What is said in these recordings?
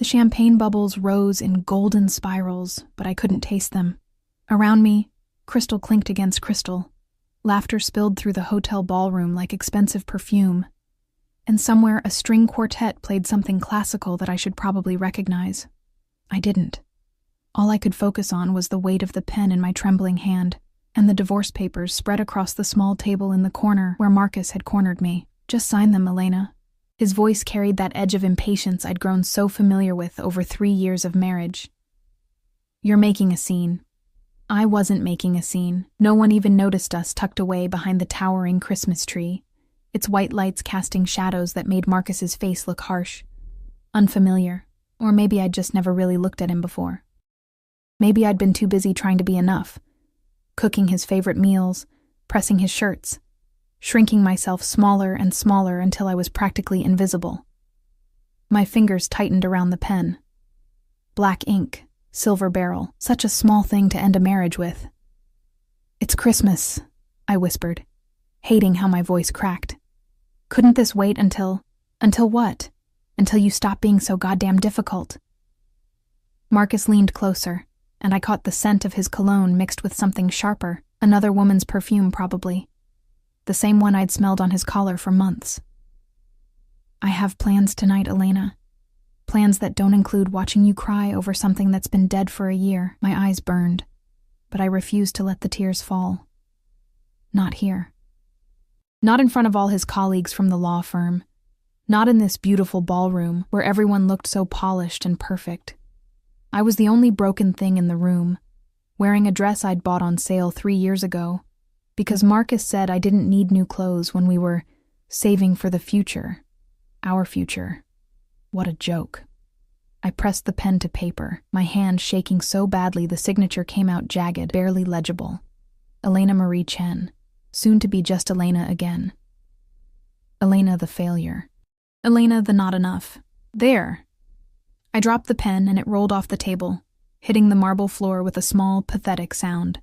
The champagne bubbles rose in golden spirals, but I couldn't taste them. Around me, crystal clinked against crystal. Laughter spilled through the hotel ballroom like expensive perfume. And somewhere a string quartet played something classical that I should probably recognize. I didn't. All I could focus on was the weight of the pen in my trembling hand, and the divorce papers spread across the small table in the corner where Marcus had cornered me. "Just sign them, Elena." His voice carried that edge of impatience I'd grown so familiar with over 3 years of marriage. "You're making a scene." I wasn't making a scene. No one even noticed us tucked away behind the towering Christmas tree, its white lights casting shadows that made Marcus's face look harsh. Unfamiliar, or maybe I'd just never really looked at him before. Maybe I'd been too busy trying to be enough, cooking his favorite meals, pressing his shirts, shrinking myself smaller and smaller until I was practically invisible. My fingers tightened around the pen. Black ink, silver barrel, such a small thing to end a marriage with. "It's Christmas," I whispered, hating how my voice cracked. "Couldn't this wait until what? Until you stop being so goddamn difficult?" Marcus leaned closer, and I caught the scent of his cologne mixed with something sharper, another woman's perfume probably. The same one I'd smelled on his collar for months. "I have plans tonight, Elena. Plans that don't include watching you cry over something that's been dead for a year." My eyes burned, but I refused to let the tears fall. Not here. Not in front of all his colleagues from the law firm. Not in this beautiful ballroom where everyone looked so polished and perfect. I was the only broken thing in the room, wearing a dress I'd bought on sale 3 years ago, because Marcus said I didn't need new clothes when we were saving for the future. Our future. What a joke. I pressed the pen to paper, my hand shaking so badly the signature came out jagged, barely legible. Elena Marie Chen. Soon to be just Elena again. Elena the failure. Elena the not enough. There. I dropped the pen and it rolled off the table, hitting the marble floor with a small, pathetic sound.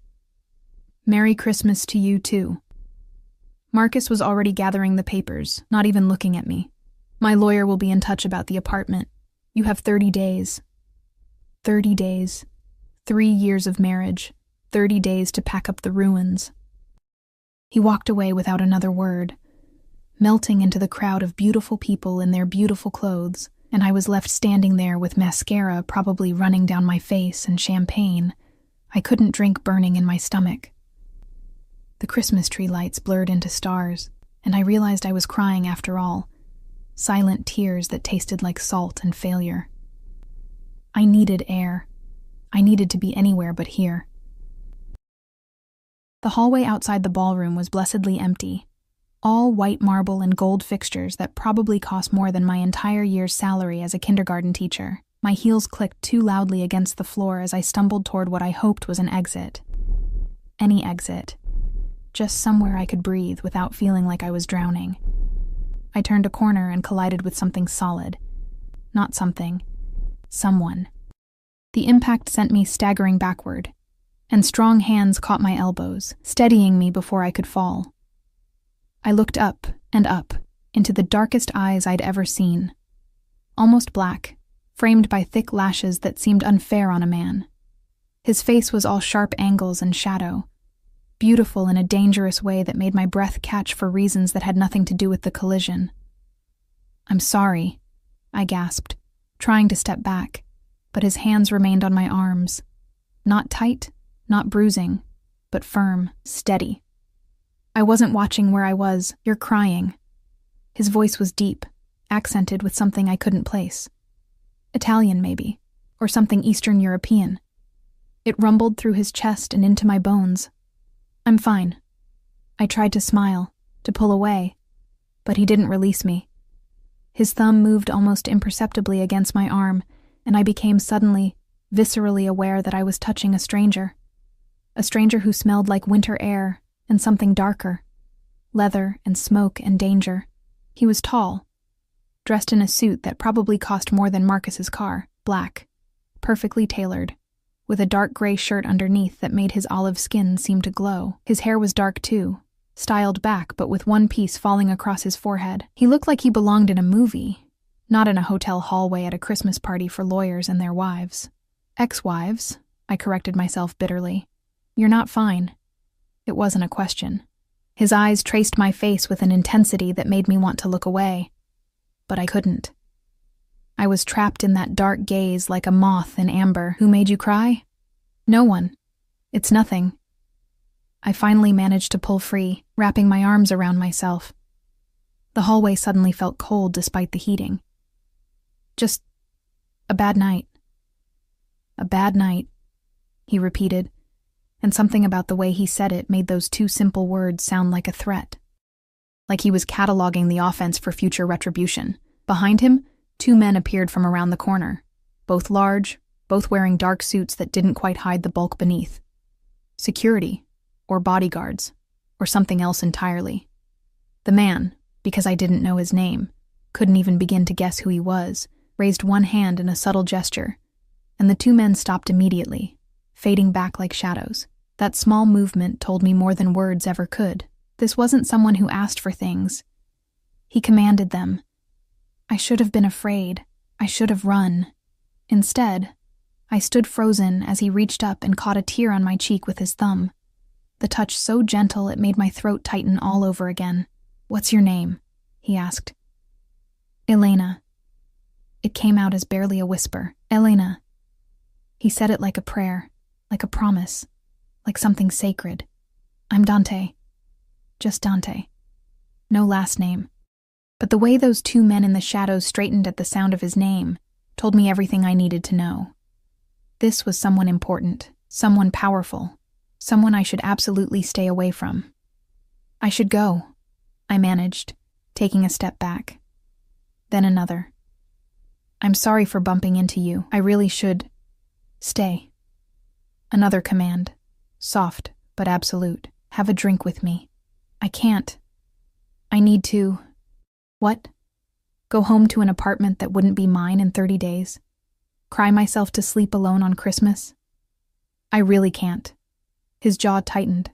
"Merry Christmas to you, too." Marcus was already gathering the papers, not even looking at me. "My lawyer will be in touch about the apartment. You have 30 days. 30 days. 3 years of marriage. 30 days to pack up the ruins." He walked away without another word, melting into the crowd of beautiful people in their beautiful clothes, and I was left standing there with mascara probably running down my face and champagne I couldn't drink burning in my stomach. The Christmas tree lights blurred into stars, and I realized I was crying after all. Silent tears that tasted like salt and failure. I needed air. I needed to be anywhere but here. The hallway outside the ballroom was blessedly empty. All white marble and gold fixtures that probably cost more than my entire year's salary as a kindergarten teacher. My heels clicked too loudly against the floor as I stumbled toward what I hoped was an exit. Any exit. Just somewhere I could breathe without feeling like I was drowning. I turned a corner and collided with something solid. Not something. Someone. The impact sent me staggering backward, and strong hands caught my elbows, steadying me before I could fall. I looked up and up, into the darkest eyes I'd ever seen. Almost black, framed by thick lashes that seemed unfair on a man. His face was all sharp angles and shadow, beautiful in a dangerous way that made my breath catch for reasons that had nothing to do with the collision. "I'm sorry," I gasped, trying to step back, but his hands remained on my arms. Not tight, not bruising, but firm, steady. "I wasn't watching where I was. You're crying." His voice was deep, accented with something I couldn't place. Italian, maybe, or something Eastern European. It rumbled through his chest and into my bones. "I'm fine." I tried to smile, to pull away, but he didn't release me. His thumb moved almost imperceptibly against my arm, and I became suddenly, viscerally aware that I was touching a stranger. A stranger who smelled like winter air and something darker. Leather and smoke and danger. He was tall, dressed in a suit that probably cost more than Marcus's car, black, perfectly tailored, with a dark gray shirt underneath that made his olive skin seem to glow. His hair was dark too, styled back but with one piece falling across his forehead. He looked like he belonged in a movie, Not in a hotel hallway at a Christmas party for lawyers and their wives. Ex-wives, I corrected myself bitterly. You're not fine. It wasn't a question. His eyes traced my face with an intensity that made me want to look away. But I couldn't. I was trapped in that dark gaze like a moth in amber. Who made you cry? No one. It's nothing. I finally managed to pull free, wrapping my arms around myself. The hallway suddenly felt cold despite the heating. Just a bad night. A bad night, he repeated, and something about the way he said it made those two simple words sound like a threat. Like he was cataloging the offense for future retribution. Behind him, two men appeared from around the corner, both large, both wearing dark suits that didn't quite hide the bulk beneath. Security, or bodyguards, or something else entirely. The man, because I didn't know his name, couldn't even begin to guess who he was, raised one hand in a subtle gesture, and the two men stopped immediately, fading back like shadows. That small movement told me more than words ever could. This wasn't someone who asked for things. He commanded them. I should have been afraid. I should have run. Instead, I stood frozen as he reached up and caught a tear on my cheek with his thumb. The touch so gentle it made my throat tighten all over again. "What's your name?" he asked. "Elena." It came out as barely a whisper. "Elena." He said it like a prayer, like a promise, like something sacred. "I'm Dante. Just Dante. No last name." But the way those two men in the shadows straightened at the sound of his name told me everything I needed to know. This was someone important, someone powerful, someone I should absolutely stay away from. "I should go," I managed, taking a step back. Then another. "I'm sorry for bumping into you. I really should stay." Another command, soft but absolute. "Have a drink with me." "I can't. I need to..." What? Go home to an apartment that wouldn't be mine in 30 days? Cry myself to sleep alone on Christmas? I really can't. His jaw tightened,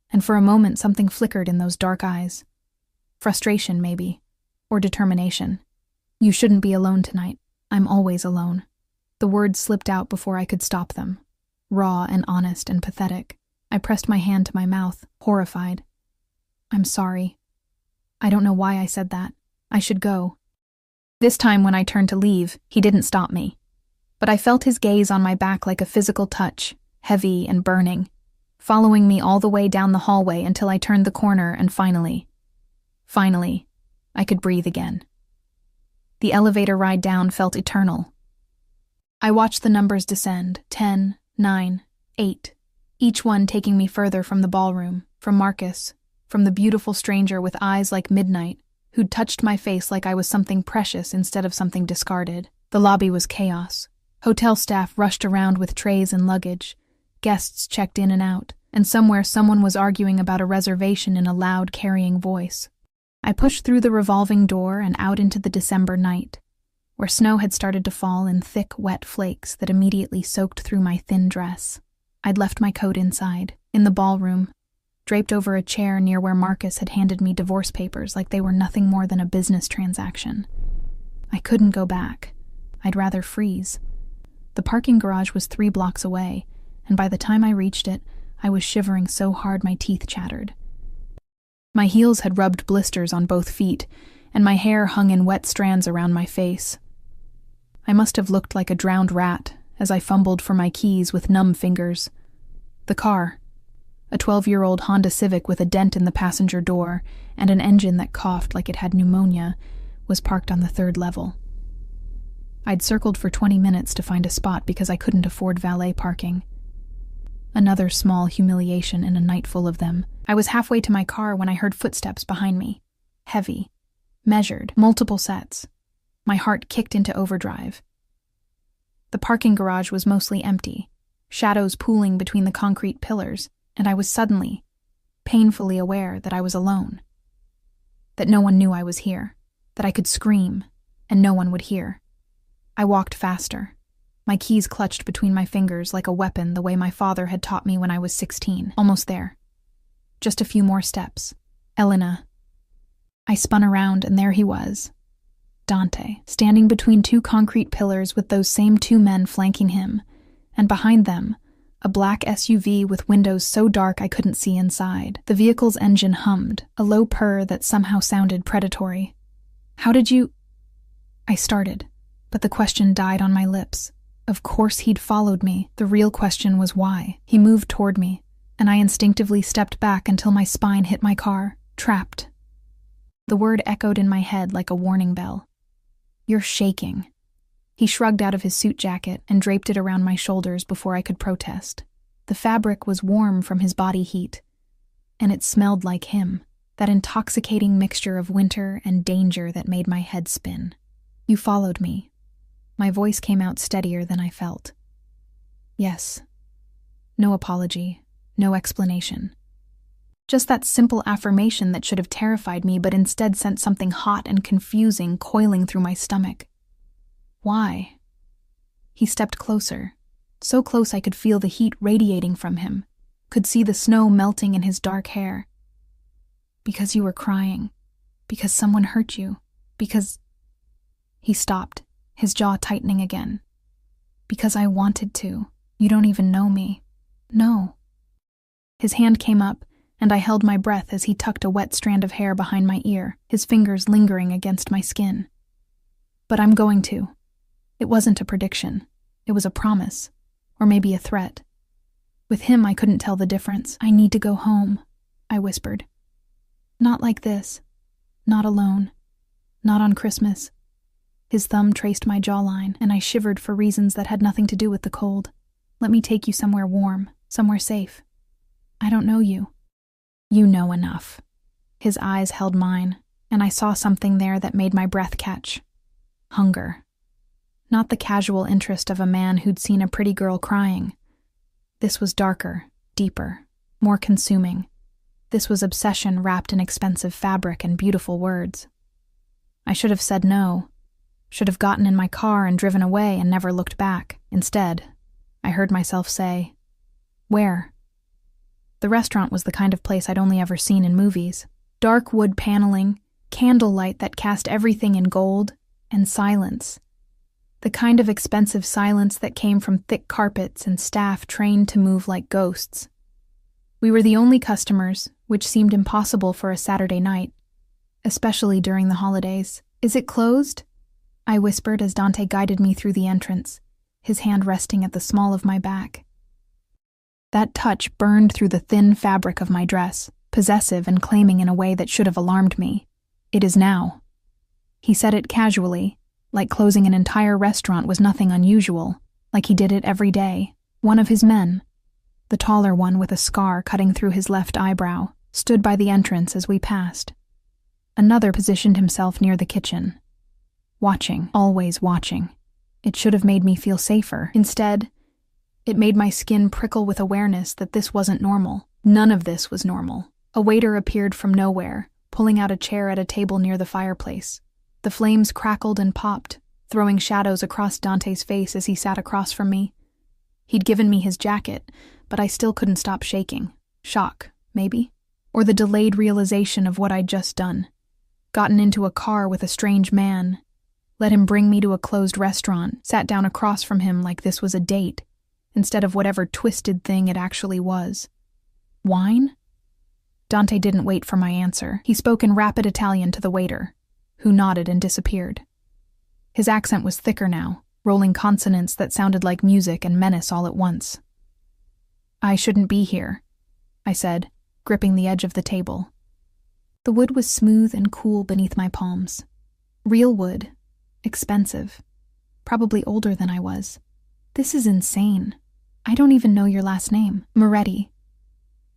and for a moment something flickered in those dark eyes. Frustration, maybe, or determination. "You shouldn't be alone tonight. I'm always alone." The words slipped out before I could stop them, raw and honest and pathetic. I pressed my hand to my mouth, horrified. "I'm sorry. I don't know why I said that. I should go." This time when I turned to leave, he didn't stop me. But I felt his gaze on my back like a physical touch, heavy and burning, following me all the way down the hallway until I turned the corner and finally, I could breathe again. The elevator ride down felt eternal. I watched the numbers descend, 10, 9, 8, each one taking me further from the ballroom, from Marcus, from the beautiful stranger with eyes like midnight, who'd touched my face like I was something precious instead of something discarded. The lobby was chaos. Hotel staff rushed around with trays and luggage. Guests checked in and out, and somewhere someone was arguing about a reservation in a loud, carrying voice. I pushed through the revolving door and out into the December night, where snow had started to fall in thick, wet flakes that immediately soaked through my thin dress. I'd left my coat inside, in the ballroom, draped over a chair near where Marcus had handed me divorce papers like they were nothing more than a business transaction. I couldn't go back. I'd rather freeze. The parking garage was 3 blocks away, and by the time I reached it, I was shivering so hard my teeth chattered. My heels had rubbed blisters on both feet, and my hair hung in wet strands around my face. I must have looked like a drowned rat as I fumbled for my keys with numb fingers. The car, a 12-year-old Honda Civic with a dent in the passenger door and an engine that coughed like it had pneumonia, was parked on the 3rd level. I'd circled for 20 minutes to find a spot because I couldn't afford valet parking. Another small humiliation in a night full of them. I was halfway to my car when I heard footsteps behind me. Heavy, measured, multiple sets. My heart kicked into overdrive. The parking garage was mostly empty, shadows pooling between the concrete pillars, and I was suddenly, painfully aware that I was alone. That no one knew I was here. That I could scream, and no one would hear. I walked faster, my keys clutched between my fingers like a weapon the way my father had taught me when I was 16. Almost there. Just a few more steps. Elena. I spun around, and there he was. Dante, standing between two concrete pillars with those same two men flanking him, and behind them, a black SUV with windows so dark I couldn't see inside. The vehicle's engine hummed, a low purr that somehow sounded predatory. "How did you—" I started, but the question died on my lips. Of course he'd followed me. The real question was why. He moved toward me, and I instinctively stepped back until my spine hit my car. Trapped. The word echoed in my head like a warning bell. "You're shaking." He shrugged out of his suit jacket and draped it around my shoulders before I could protest. The fabric was warm from his body heat, and it smelled like him, that intoxicating mixture of winter and danger that made my head spin. "You followed me." My voice came out steadier than I felt. "Yes." No apology, no explanation. Just that simple affirmation that should have terrified me but instead sent something hot and confusing coiling through my stomach. Why? He stepped closer, so close I could feel the heat radiating from him, could see the snow melting in his dark hair. "Because you were crying. Because someone hurt you. Because—" He stopped, his jaw tightening again. "Because I wanted to. You don't even know me." "No." His hand came up, and I held my breath as he tucked a wet strand of hair behind my ear, his fingers lingering against my skin. "But I'm going to." It wasn't a prediction. It was a promise. Or maybe a threat. With him, I couldn't tell the difference. "I need to go home," I whispered. "Not like this. Not alone. Not on Christmas." His thumb traced my jawline, and I shivered for reasons that had nothing to do with the cold. "Let me take you somewhere warm, somewhere safe." "I don't know you." "You know enough." His eyes held mine, and I saw something there that made my breath catch. Hunger. Not the casual interest of a man who'd seen a pretty girl crying. This was darker, deeper, more consuming. This was obsession wrapped in expensive fabric and beautiful words. I should have said no. Should have gotten in my car and driven away and never looked back. Instead, I heard myself say, "Where?" The restaurant was the kind of place I'd only ever seen in movies. Dark wood paneling, candlelight that cast everything in gold, and silence. The kind of expensive silence that came from thick carpets and staff trained to move like ghosts. We were the only customers, which seemed impossible for a Saturday night, especially during the holidays. "Is it closed?" I whispered as Dante guided me through the entrance, his hand resting at the small of my back. That touch burned through the thin fabric of my dress, possessive and claiming in a way that should have alarmed me. "It is now." He said it casually, like closing an entire restaurant was nothing unusual, like he did it every day. One of his men, the taller one with a scar cutting through his left eyebrow, stood by the entrance as we passed. Another positioned himself near the kitchen. Watching, always watching. It should have made me feel safer. Instead, it made my skin prickle with awareness that this wasn't normal. None of this was normal. A waiter appeared from nowhere, pulling out a chair at a table near the fireplace. The flames crackled and popped, throwing shadows across Dante's face as he sat across from me. He'd given me his jacket, but I still couldn't stop shaking. Shock, maybe? Or the delayed realization of what I'd just done. Gotten into a car with a strange man, let him bring me to a closed restaurant, sat down across from him like this was a date, instead of whatever twisted thing it actually was. Wine? Dante didn't wait for my answer. He spoke in rapid Italian to the waiter, who nodded and disappeared. His accent was thicker now, rolling consonants that sounded like music and menace all at once. "I shouldn't be here," I said, gripping the edge of the table. The wood was smooth and cool beneath my palms. Real wood, expensive, probably older than I was. "This is insane. I don't even know your last name." "Moretti."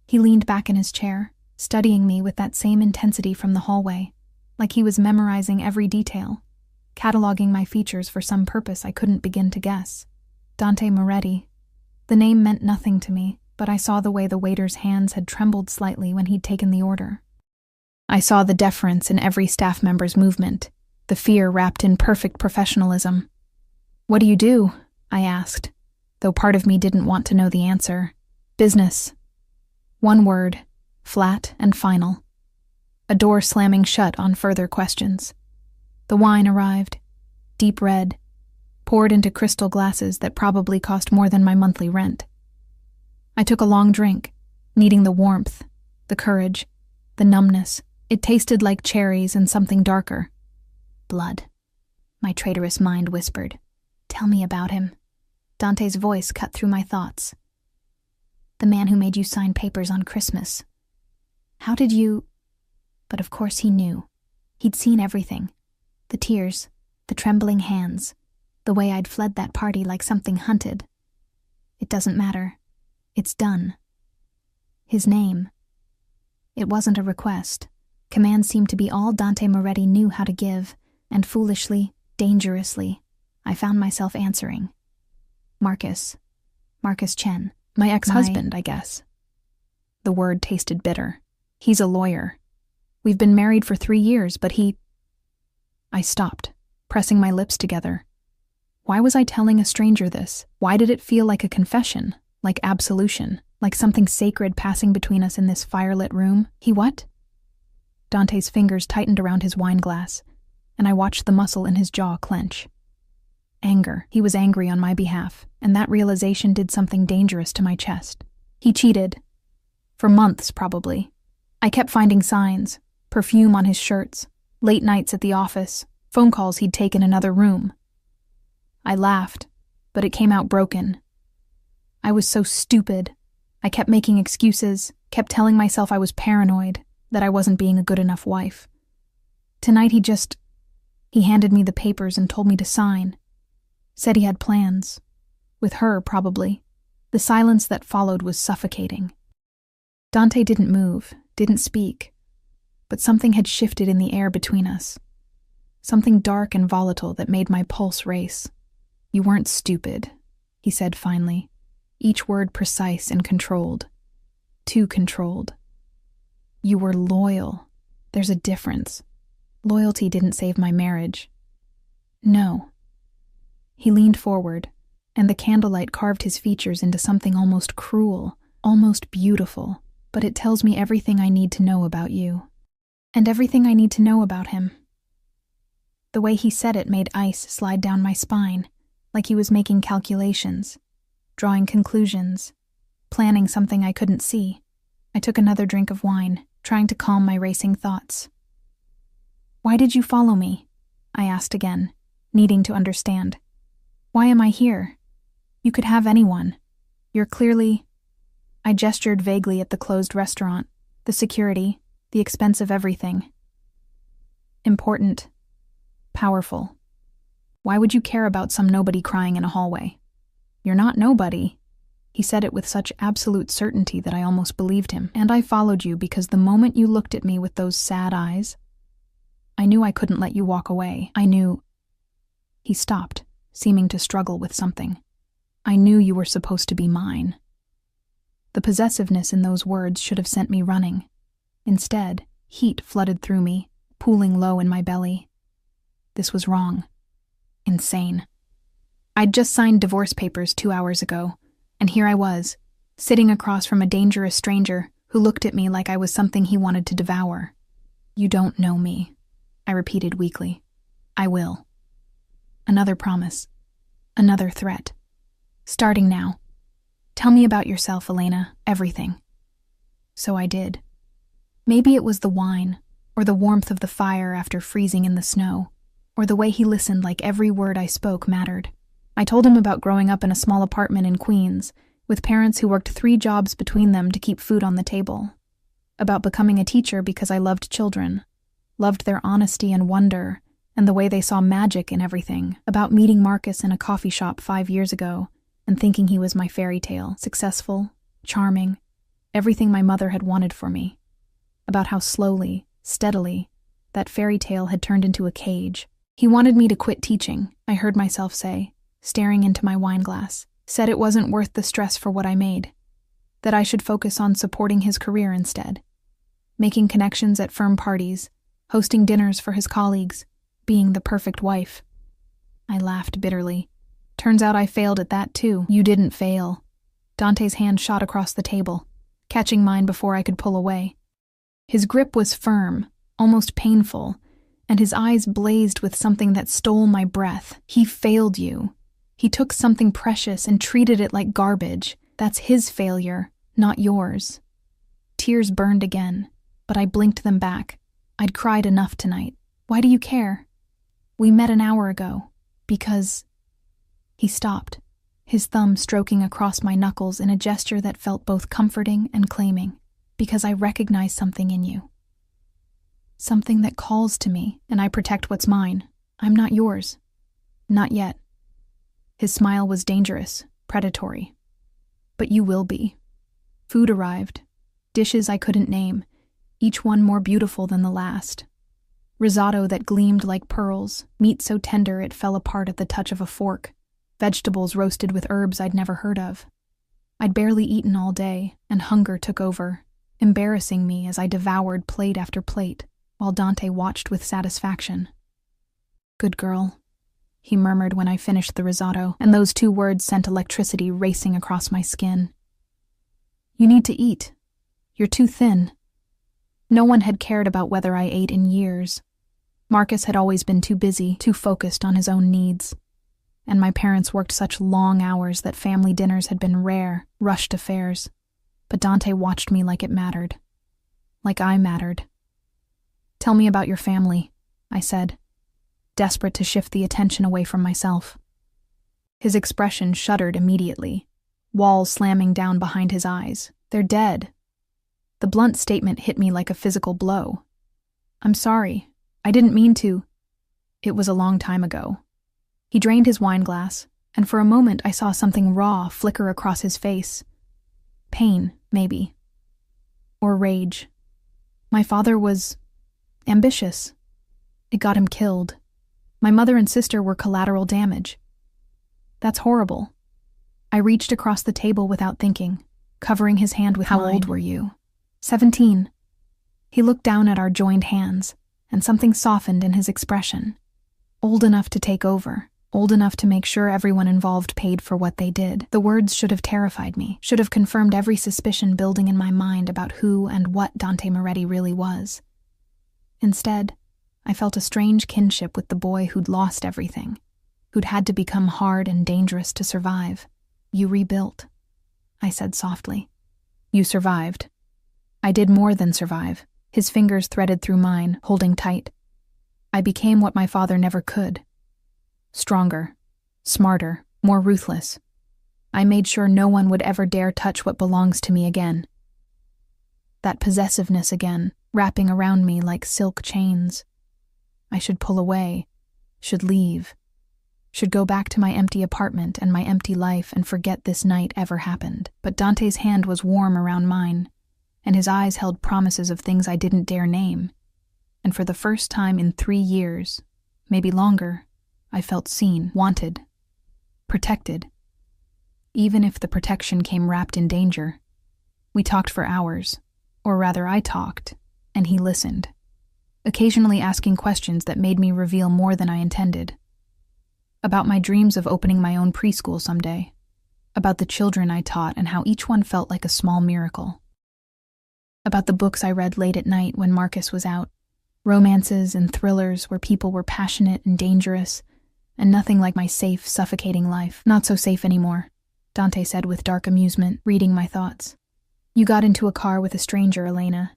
He leaned back in his chair, studying me with that same intensity from the hallway, like he was memorizing every detail, cataloging my features for some purpose I couldn't begin to guess. Dante Moretti. The name meant nothing to me, but I saw the way the waiter's hands had trembled slightly when he'd taken the order. I saw the deference in every staff member's movement, the fear wrapped in perfect professionalism. "What do you do?" I asked, though part of me didn't want to know the answer. "Business." One word, flat and final. A door slamming shut on further questions. The wine arrived, deep red, poured into crystal glasses that probably cost more than my monthly rent. I took a long drink, needing the warmth, the courage, the numbness. It tasted like cherries and something darker. Blood. My traitorous mind whispered. Tell me about him. Dante's voice cut through my thoughts. The man who made you sign papers on Christmas. How did you... But of course he knew. He'd seen everything. The tears, the trembling hands, the way I'd fled that party like something hunted. It doesn't matter. It's done. His name. It wasn't a request. Commands seemed to be all Dante Moretti knew how to give, and foolishly, dangerously, I found myself answering. Marcus. Marcus Chen. My ex-husband, I guess. The word tasted bitter. He's a lawyer. We've been married for 3 years, but he... I stopped, pressing my lips together. Why was I telling a stranger this? Why did it feel like a confession, like absolution, like something sacred passing between us in this firelit room? He what? Dante's fingers tightened around his wine glass, and I watched the muscle in his jaw clench. Anger. He was angry on my behalf, and that realization did something dangerous to my chest. He cheated. For months, probably. I kept finding signs, perfume on his shirts, late nights at the office, phone calls he'd taken another room. I laughed, but it came out broken. I was so stupid. I kept making excuses, kept telling myself I was paranoid, that I wasn't being a good enough wife. Tonight he handed me the papers and told me to sign. Said he had plans. With her, probably. The silence that followed was suffocating. Dante didn't move, didn't speak, but something had shifted in the air between us. Something dark and volatile that made my pulse race. You weren't stupid, he said finally, each word precise and controlled. Too controlled. You were loyal. There's a difference. Loyalty didn't save my marriage. No. He leaned forward, and the candlelight carved his features into something almost cruel, almost beautiful, but it tells me everything I need to know about you. And everything I need to know about him. The way he said it made ice slide down my spine, like he was making calculations, drawing conclusions, planning something I couldn't see. I took another drink of wine, trying to calm my racing thoughts. Why did you follow me? I asked again, needing to understand. Why am I here? You could have anyone. You're clearly... I gestured vaguely at the closed restaurant, the security, the expense of everything. Important. Powerful. Why would you care about some nobody crying in a hallway? You're not nobody. He said it with such absolute certainty that I almost believed him. And I followed you because the moment you looked at me with those sad eyes, I knew I couldn't let you walk away. I knew... He stopped, seeming to struggle with something. I knew you were supposed to be mine. The possessiveness in those words should have sent me running. Instead, heat flooded through me, pooling low in my belly. This was wrong. Insane. I'd just signed divorce papers 2 hours ago, and here I was, sitting across from a dangerous stranger who looked at me like I was something he wanted to devour. You don't know me, I repeated weakly. I will. Another promise. Another threat. Starting now. Tell me about yourself, Elena, everything. So I did. Maybe it was the wine, or the warmth of the fire after freezing in the snow, or the way he listened like every word I spoke mattered. I told him about growing up in a small apartment in Queens, with parents who worked 3 jobs between them to keep food on the table. About becoming a teacher because I loved children, loved their honesty and wonder, and the way they saw magic in everything. About meeting Marcus in a coffee shop 5 years ago, and thinking he was my fairy tale, successful, charming, everything my mother had wanted for me. About how slowly, steadily, that fairy tale had turned into a cage. He wanted me to quit teaching, I heard myself say, staring into my wine glass. Said it wasn't worth the stress for what I made. That I should focus on supporting his career instead. Making connections at firm parties, hosting dinners for his colleagues, being the perfect wife. I laughed bitterly. Turns out I failed at that too. You didn't fail. Dante's hand shot across the table, catching mine before I could pull away. His grip was firm, almost painful, and his eyes blazed with something that stole my breath. He failed you. He took something precious and treated it like garbage. That's his failure, not yours. Tears burned again, but I blinked them back. I'd cried enough tonight. Why do you care? We met an hour ago. Because... He stopped, his thumb stroking across my knuckles in a gesture that felt both comforting and claiming. Because I recognize something in you. Something that calls to me, and I protect what's mine. I'm not yours. Not yet. His smile was dangerous, predatory. But you will be. Food arrived. Dishes I couldn't name, each one more beautiful than the last. Risotto that gleamed like pearls, meat so tender it fell apart at the touch of a fork, vegetables roasted with herbs I'd never heard of. I'd barely eaten all day, and hunger took over, embarrassing me as I devoured plate after plate, while Dante watched with satisfaction. Good girl, he murmured when I finished the risotto, and those 2 words sent electricity racing across my skin. You need to eat. You're too thin. No one had cared about whether I ate in years. Marcus had always been too busy, too focused on his own needs. And my parents worked such long hours that family dinners had been rare, rushed affairs. But Dante watched me like it mattered. Like I mattered. Tell me about your family, I said, desperate to shift the attention away from myself. His expression shuddered immediately, walls slamming down behind his eyes. They're dead. The blunt statement hit me like a physical blow. I'm sorry. I didn't mean to. It was a long time ago. He drained his wine glass, and for a moment I saw something raw flicker across his face. Pain, maybe. Or rage. My father was ambitious. It got him killed. My mother and sister were collateral damage. That's horrible. I reached across the table without thinking, covering his hand with mine. How old were you? 17. He looked down at our joined hands, and something softened in his expression. Old enough to take over. Old enough to make sure everyone involved paid for what they did. The words should have terrified me, should have confirmed every suspicion building in my mind about who and what Dante Moretti really was. Instead, I felt a strange kinship with the boy who'd lost everything, who'd had to become hard and dangerous to survive. You rebuilt, I said softly. You survived. I did more than survive. His fingers threaded through mine, holding tight. I became what my father never could. Stronger, smarter, more ruthless. I made sure no one would ever dare touch what belongs to me again. That possessiveness again, wrapping around me like silk chains. I should pull away, should leave, should go back to my empty apartment and my empty life and forget this night ever happened. But Dante's hand was warm around mine, and his eyes held promises of things I didn't dare name. And for the first time in 3 years, maybe longer, I felt seen, wanted, protected. Even if the protection came wrapped in danger. We talked for hours, or rather I talked, and he listened, occasionally asking questions that made me reveal more than I intended. About my dreams of opening my own preschool someday, about the children I taught and how each one felt like a small miracle. About the books I read late at night when Marcus was out, romances and thrillers where people were passionate and dangerous, and nothing like my safe, suffocating life. Not so safe anymore, Dante said with dark amusement, reading my thoughts. You got into a car with a stranger, Elena.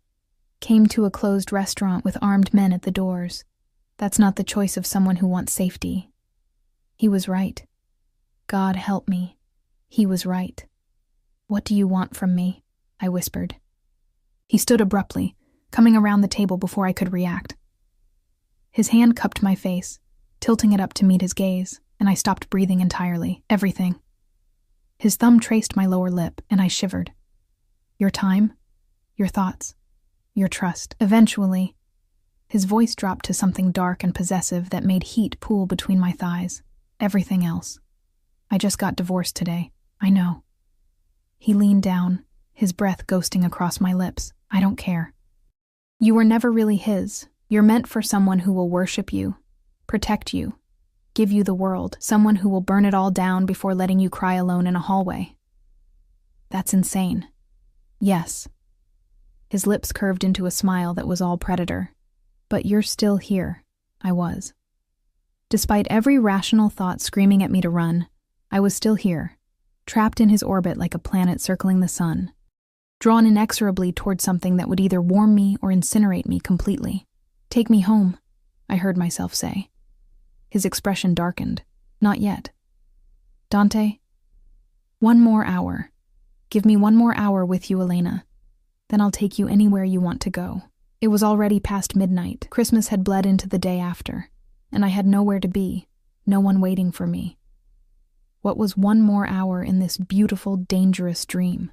Came to a closed restaurant with armed men at the doors. That's not the choice of someone who wants safety. He was right. God help me. He was right. What do you want from me? I whispered. He stood abruptly, coming around the table before I could react. His hand cupped my face, tilting it up to meet his gaze, and I stopped breathing entirely. Everything. His thumb traced my lower lip, and I shivered. Your time? Your thoughts? Your trust? Eventually, his voice dropped to something dark and possessive that made heat pool between my thighs. Everything else. I just got divorced today. I know. He leaned down, his breath ghosting across my lips. I don't care. You were never really his. You're meant for someone who will worship you, protect you, give you the world, someone who will burn it all down before letting you cry alone in a hallway. That's insane. Yes. His lips curved into a smile that was all predator. But you're still here. I was. Despite every rational thought screaming at me to run, I was still here, trapped in his orbit like a planet circling the sun, drawn inexorably toward something that would either warm me or incinerate me completely. "Take me home," I heard myself say. His expression darkened. "Not yet." "Dante, 1 more hour. Give me 1 more hour with you, Elena. Then I'll take you anywhere you want to go." It was already past midnight. Christmas had bled into the day after, and I had nowhere to be, no one waiting for me. What was 1 more hour in this beautiful, dangerous dream?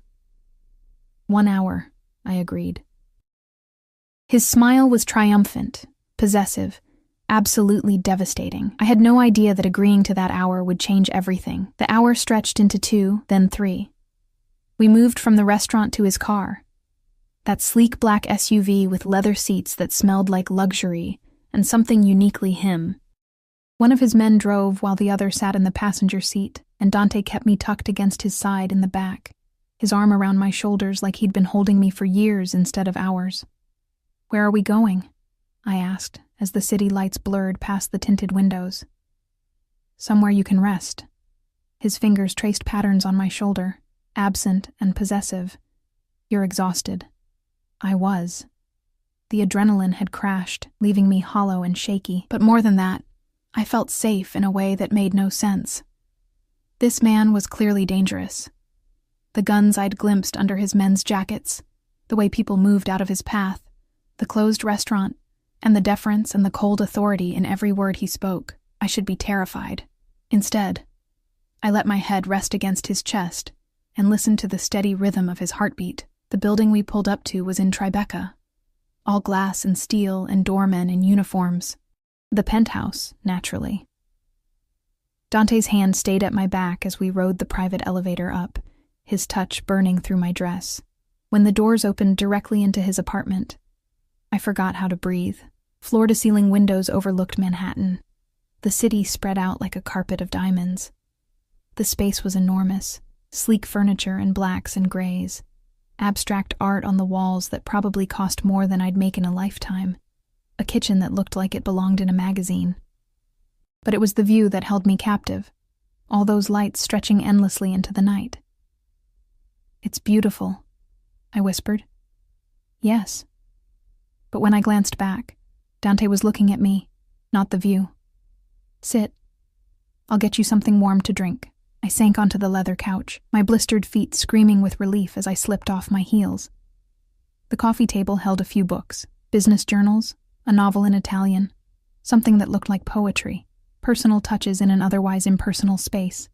1 hour, I agreed. His smile was triumphant, possessive, absolutely devastating. I had no idea that agreeing to that hour would change everything. The hour stretched into 2, then 3. We moved from the restaurant to his car. That sleek black SUV with leather seats that smelled like luxury and something uniquely him. One of his men drove while the other sat in the passenger seat, and Dante kept me tucked against his side in the back, his arm around my shoulders like he'd been holding me for years instead of hours. "Where are we going?" I asked, as the city lights blurred past the tinted windows. "Somewhere you can rest." His fingers traced patterns on my shoulder, absent and possessive. "You're exhausted." I was. The adrenaline had crashed, leaving me hollow and shaky. But more than that, I felt safe in a way that made no sense. This man was clearly dangerous. The guns I'd glimpsed under his men's jackets, the way people moved out of his path, the closed restaurant, and the deference and the cold authority in every word he spoke. I should be terrified. Instead, I let my head rest against his chest and listened to the steady rhythm of his heartbeat. The building we pulled up to was in Tribeca, all glass and steel and doormen in uniforms. The penthouse, naturally. Dante's hand stayed at my back as we rode the private elevator up, his touch burning through my dress. When the doors opened directly into his apartment, I forgot how to breathe. Floor-to-ceiling windows overlooked Manhattan. The city spread out like a carpet of diamonds. The space was enormous, sleek furniture in blacks and grays, abstract art on the walls that probably cost more than I'd make in a lifetime, a kitchen that looked like it belonged in a magazine. But it was the view that held me captive, all those lights stretching endlessly into the night. "It's beautiful," I whispered. "Yes." But when I glanced back, Dante was looking at me, not the view. "Sit. I'll get you something warm to drink." I sank onto the leather couch, my blistered feet screaming with relief as I slipped off my heels. The coffee table held a few books, business journals, a novel in Italian, something that looked like poetry, personal touches in an otherwise impersonal space.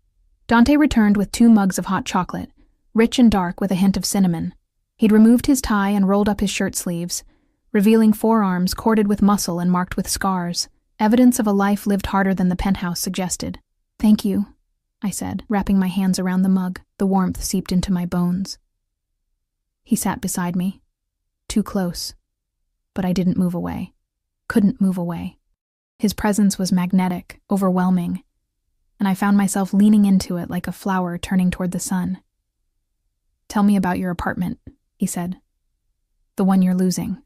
Dante returned with 2 mugs of hot chocolate, rich and dark with a hint of cinnamon. He'd removed his tie and rolled up his shirt sleeves, revealing forearms corded with muscle and marked with scars, evidence of a life lived harder than the penthouse suggested. "Thank you," I said, wrapping my hands around the mug. The warmth seeped into my bones. He sat beside me, too close, but I didn't move away. Couldn't move away. His presence was magnetic, overwhelming, and I found myself leaning into it like a flower turning toward the sun. "Tell me about your apartment," he said. "The one you're losing."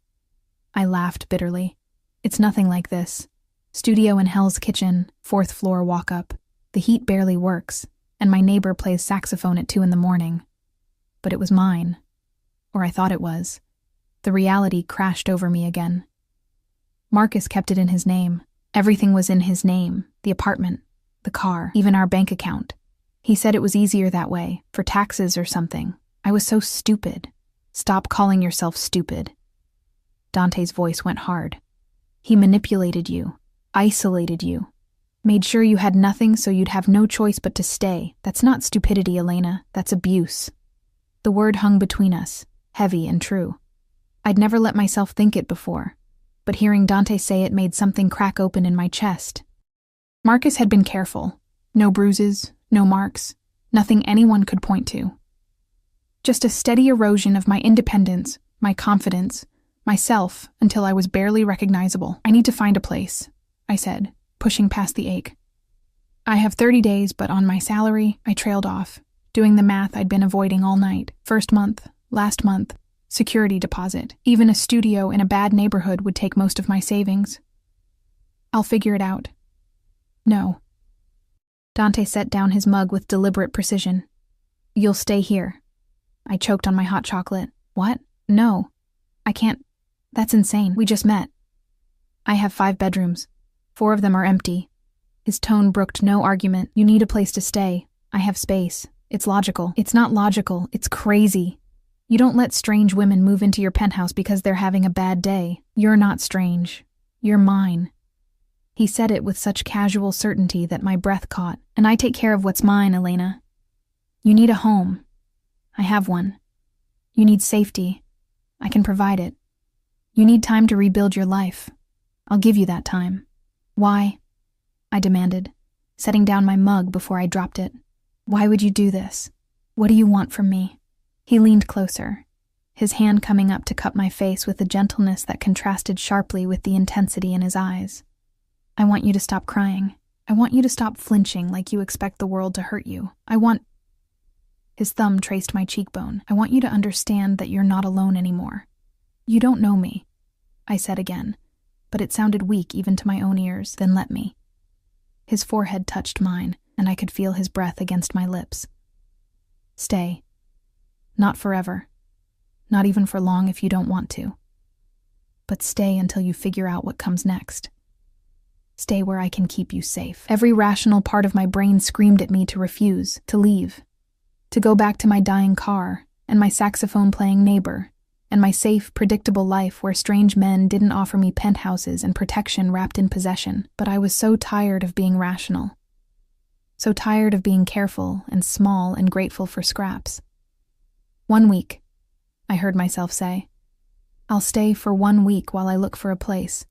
I laughed bitterly. "It's nothing like this. Studio in Hell's Kitchen, 4th floor walk-up. The heat barely works, and my neighbor plays saxophone at 2 a.m. But it was mine. Or I thought it was. The reality crashed over me again. Marcus kept it in his name. Everything was in his name. The apartment, the car, even our bank account. He said it was easier that way, for taxes or something. I was so stupid. Stop calling yourself stupid. Dante's voice went hard. He manipulated you, isolated you, made sure you had nothing so you'd have no choice but to stay. That's not stupidity, Elena. That's abuse. The word hung between us, heavy and true. I'd never let myself think it before, but hearing Dante say it made something crack open in my chest. Marcus had been careful. No bruises, no marks, nothing anyone could point to. Just a steady erosion of my independence, my confidence, myself, until I was barely recognizable. "I need to find a place," I said, pushing past the ache. "I have 30 days, but on my salary, I trailed off, doing the math I'd been avoiding all night. First month, last month, security deposit. Even a studio in a bad neighborhood would take most of my savings." I'll figure it out. No. Dante set down his mug with deliberate precision. You'll stay here. I choked on my hot chocolate. What? No. I can't. That's insane. We just met. I have 5 bedrooms. 4 of them are empty. His tone brooked no argument. You need a place to stay. I have space. It's logical. It's not logical. It's crazy. You don't let strange women move into your penthouse because they're having a bad day. You're not strange. You're mine. He said it with such casual certainty that my breath caught. And I take care of what's mine, Elena. You need a home. I have one. You need safety. I can provide it. You need time to rebuild your life. I'll give you that time. Why? I demanded, setting down my mug before I dropped it. Why would you do this? What do you want from me? He leaned closer, his hand coming up to cup my face with a gentleness that contrasted sharply with the intensity in his eyes. I want you to stop crying. I want you to stop flinching like you expect the world to hurt you. His thumb traced my cheekbone. I want you to understand that you're not alone anymore. You don't know me, I said again, but it sounded weak even to my own ears. Then let me. His forehead touched mine, and I could feel his breath against my lips. Stay. Not forever. Not even for long if you don't want to. But stay until you figure out what comes next. Stay where I can keep you safe. Every rational part of my brain screamed at me to refuse, to leave, to go back to my dying car, and my saxophone-playing neighbor, and my safe, predictable life where strange men didn't offer me penthouses and protection wrapped in possession. But I was so tired of being rational. So tired of being careful and small and grateful for scraps. 1 week, I heard myself say. I'll stay for 1 week while I look for a place.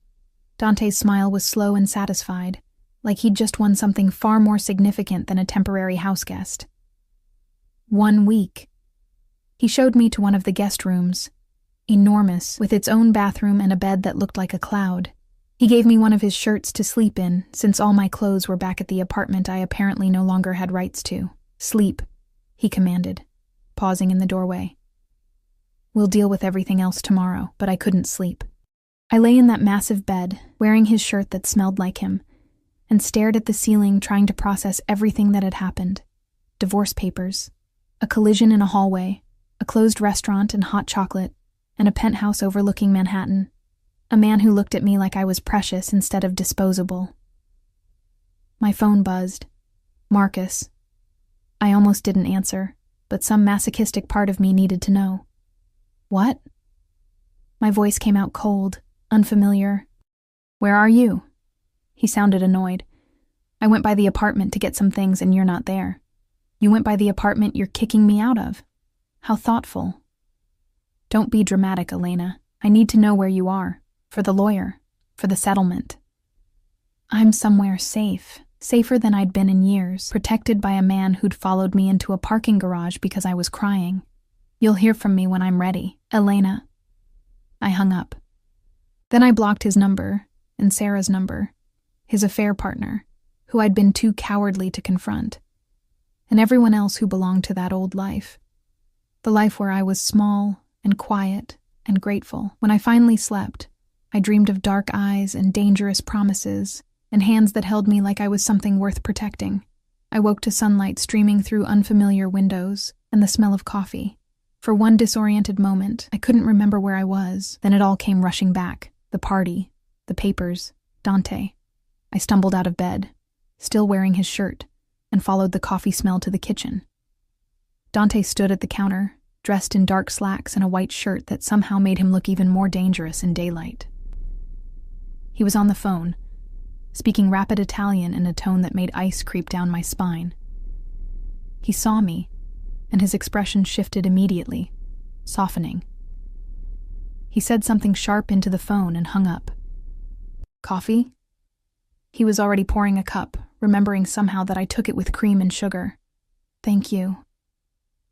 Dante's smile was slow and satisfied, like he'd just won something far more significant than a temporary houseguest. 1 week. He showed me to one of the guest rooms, enormous, with its own bathroom and a bed that looked like a cloud. He gave me one of his shirts to sleep in, since all my clothes were back at the apartment I apparently no longer had rights to. Sleep, he commanded, pausing in the doorway. We'll deal with everything else tomorrow, but I couldn't sleep. I lay in that massive bed, wearing his shirt that smelled like him, and stared at the ceiling trying to process everything that had happened. Divorce papers, a collision in a hallway, a closed restaurant and hot chocolate, and a penthouse overlooking Manhattan. A man who looked at me like I was precious instead of disposable. My phone buzzed. Marcus. I almost didn't answer, but some masochistic part of me needed to know. What? My voice came out cold, unfamiliar. Where are you? He sounded annoyed. I went by the apartment to get some things and you're not there. You went by the apartment you're kicking me out of. How thoughtful. Don't be dramatic, Elena. I need to know where you are. For the lawyer. For the settlement. I'm somewhere safe. Safer than I'd been in years. Protected by a man who'd followed me into a parking garage because I was crying. You'll hear from me when I'm ready. Elena. I hung up. Then I blocked his number, and Sarah's number, his affair partner, who I'd been too cowardly to confront, and everyone else who belonged to that old life. The life where I was small and quiet and grateful. When I finally slept, I dreamed of dark eyes and dangerous promises, and hands that held me like I was something worth protecting. I woke to sunlight streaming through unfamiliar windows and the smell of coffee. For one disoriented moment, I couldn't remember where I was. Then it all came rushing back. The party, the papers, Dante. I stumbled out of bed, still wearing his shirt, and followed the coffee smell to the kitchen. Dante stood at the counter, dressed in dark slacks and a white shirt that somehow made him look even more dangerous in daylight. He was on the phone, speaking rapid Italian in a tone that made ice creep down my spine. He saw me, and his expression shifted immediately, softening. He said something sharp into the phone and hung up. Coffee? He was already pouring a cup, remembering somehow that I took it with cream and sugar. Thank you.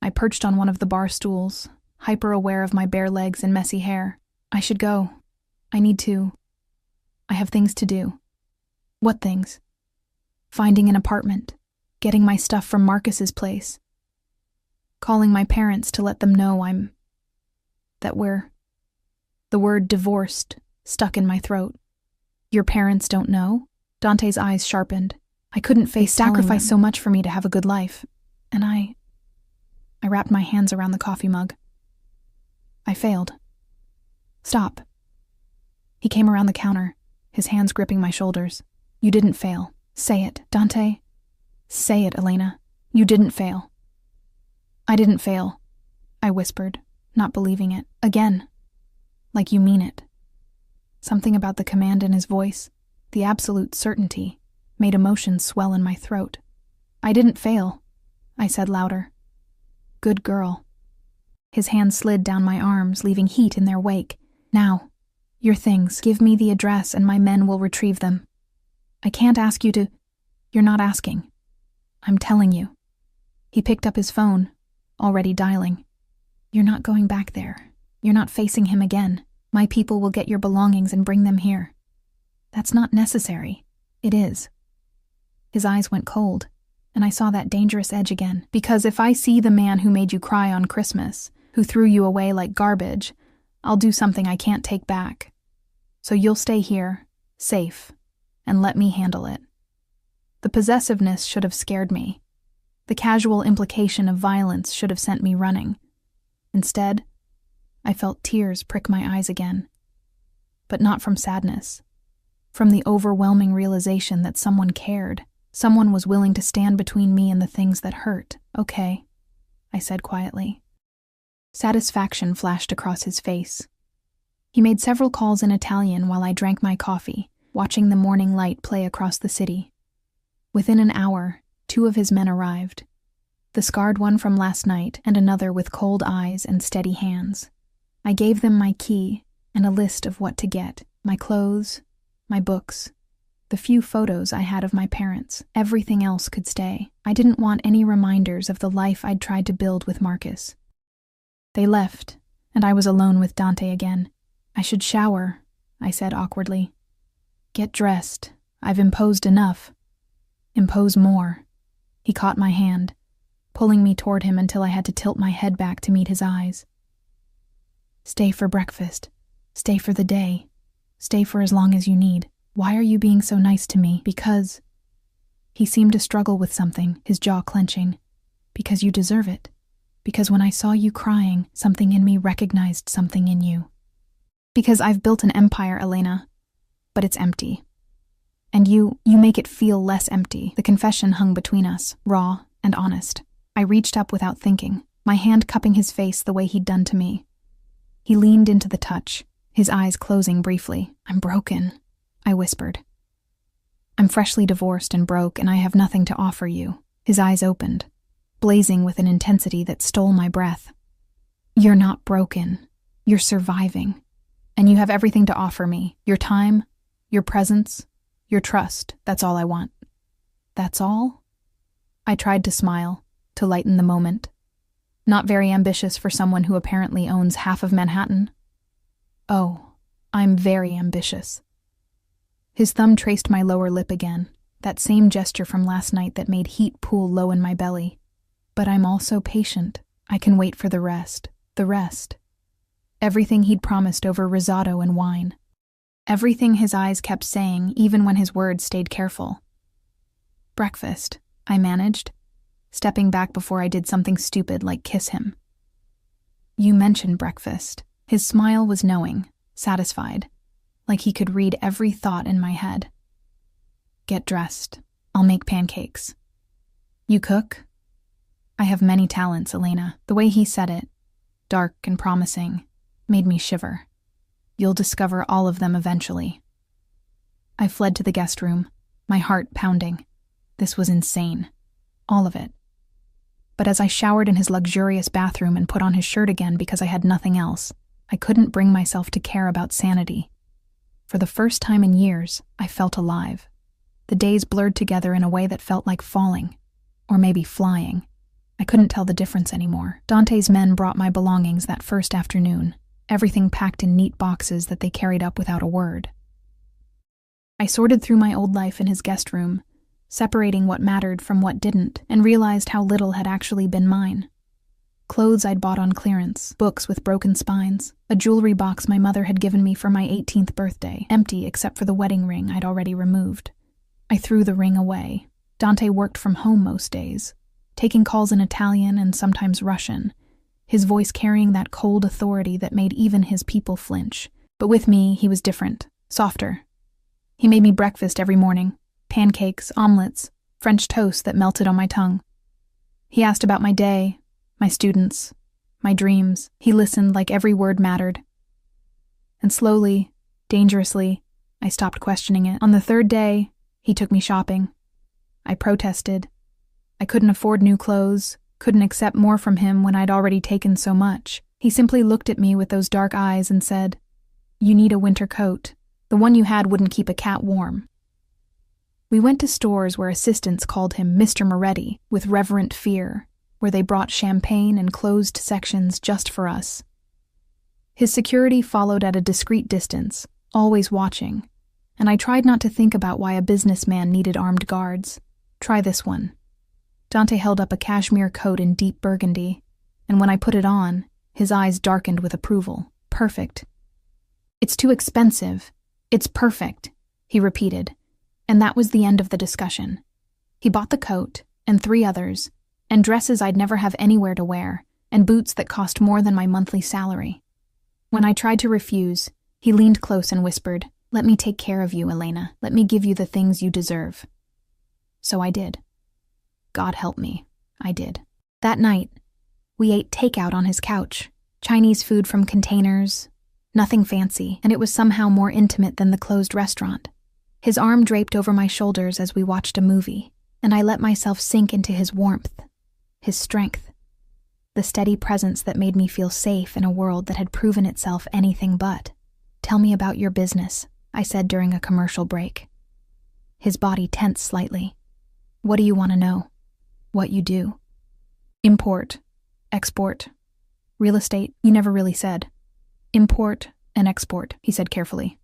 I perched on one of the bar stools, hyper-aware of my bare legs and messy hair. I should go. I need to. I have things to do. What things? Finding an apartment, getting my stuff from Marcus's place, calling my parents to let them know that we're... The word divorced stuck in my throat. Your parents don't know? Dante's eyes sharpened. I couldn't face sacrifice so much for me to have a good life. And I wrapped my hands around the coffee mug. I failed. Stop. He came around the counter, his hands gripping my shoulders. You didn't fail. Say it, Dante. Say it, Elena. You didn't fail. I didn't fail, I whispered, not believing it. Again. Like you mean it. Something about the command in his voice, the absolute certainty, made emotions swell in my throat. I didn't fail, I said louder. Good girl. His hand slid down my arms, leaving heat in their wake. Now, your things. Give me the address and my men will retrieve them. I can't ask you to... You're not asking. I'm telling you. He picked up his phone, already dialing. You're not going back there. You're not facing him again. My people will get your belongings and bring them here. That's not necessary. It is. His eyes went cold, and I saw that dangerous edge again. Because if I see the man who made you cry on Christmas, who threw you away like garbage, I'll do something I can't take back. So you'll stay here, safe, and let me handle it. The possessiveness should have scared me. The casual implication of violence should have sent me running. Instead, I felt tears prick my eyes again. But not from sadness. From the overwhelming realization that someone cared. Someone was willing to stand between me and the things that hurt. Okay, I said quietly. Satisfaction flashed across his face. He made several calls in Italian while I drank my coffee, watching the morning light play across the city. Within an hour, 2 of his men arrived. The scarred one from last night and another with cold eyes and steady hands. I gave them my key and a list of what to get, my clothes, my books, the few photos I had of my parents. Everything else could stay. I didn't want any reminders of the life I'd tried to build with Marcus. They left, and I was alone with Dante again. I should shower, I said awkwardly. Get dressed. I've imposed enough. Impose more. He caught my hand, pulling me toward him until I had to tilt my head back to meet his eyes. Stay for breakfast. Stay for the day. Stay for as long as you need. Why are you being so nice to me? Because... He seemed to struggle with something, his jaw clenching. Because you deserve it. Because when I saw you crying, something in me recognized something in you. Because I've built an empire, Elena. But it's empty. And you make it feel less empty. The confession hung between us, raw and honest. I reached up without thinking, my hand cupping his face the way he'd done to me. He leaned into the touch, his eyes closing briefly. I'm broken, I whispered. I'm freshly divorced and broke, and I have nothing to offer you. His eyes opened, blazing with an intensity that stole my breath. You're not broken. You're surviving. And you have everything to offer me. Your time, your presence, your trust. That's all I want. That's all? I tried to smile, to lighten the moment. Not very ambitious for someone who apparently owns half of Manhattan. Oh, I'm very ambitious. His thumb traced my lower lip again, that same gesture from last night that made heat pool low in my belly. But I'm also patient. I can wait for the rest. The rest. Everything he'd promised over risotto and wine. Everything his eyes kept saying, even when his words stayed careful. Breakfast, I managed, stepping back before I did something stupid like kiss him. You mentioned breakfast. His smile was knowing, satisfied, like he could read every thought in my head. Get dressed. I'll make pancakes. You cook? I have many talents, Elena. The way he said it, dark and promising, made me shiver. You'll discover all of them eventually. I fled to the guest room, my heart pounding. This was insane. All of it. But as I showered in his luxurious bathroom and put on his shirt again because I had nothing else, I couldn't bring myself to care about sanity. For the first time in years, I felt alive. The days blurred together in a way that felt like falling, or maybe flying. I couldn't tell the difference anymore. Dante's men brought my belongings that first afternoon, everything packed in neat boxes that they carried up without a word. I sorted through my old life in his guest room, separating what mattered from what didn't, and realized how little had actually been mine. Clothes I'd bought on clearance, books with broken spines, a jewelry box my mother had given me for my 18th birthday, empty except for the wedding ring I'd already removed. I threw the ring away. Dante worked from home most days, taking calls in Italian and sometimes Russian, his voice carrying that cold authority that made even his people flinch. But with me, he was different, softer. He made me breakfast every morning, pancakes, omelets, French toast that melted on my tongue. He asked about my day, my students, my dreams. He listened like every word mattered. And slowly, dangerously, I stopped questioning it. On the third day, he took me shopping. I protested. I couldn't afford new clothes, couldn't accept more from him when I'd already taken so much. He simply looked at me with those dark eyes and said, "You need a winter coat. The one you had wouldn't keep a cat warm." We went to stores where assistants called him Mr. Moretti with reverent fear, where they brought champagne and closed sections just for us. His security followed at a discreet distance, always watching, and I tried not to think about why a businessman needed armed guards. Try this one. Dante held up a cashmere coat in deep burgundy, and when I put it on, his eyes darkened with approval. Perfect. "It's too expensive. It's perfect," he repeated, and that was the end of the discussion. He bought the coat, and 3 others, and dresses I'd never have anywhere to wear, and boots that cost more than my monthly salary. When I tried to refuse, he leaned close and whispered, "Let me take care of you, Elena. Let me give you the things you deserve." So I did. God help me, I did. That night, we ate takeout on his couch, Chinese food from containers, nothing fancy, and it was somehow more intimate than the closed restaurant. His arm draped over my shoulders as we watched a movie, and I let myself sink into his warmth, his strength, the steady presence that made me feel safe in a world that had proven itself anything but. "Tell me about your business," I said during a commercial break. His body tensed slightly. "What do you want to know?" "What you do." "Import, export, real estate." "You never really said." "Import and export," he said carefully.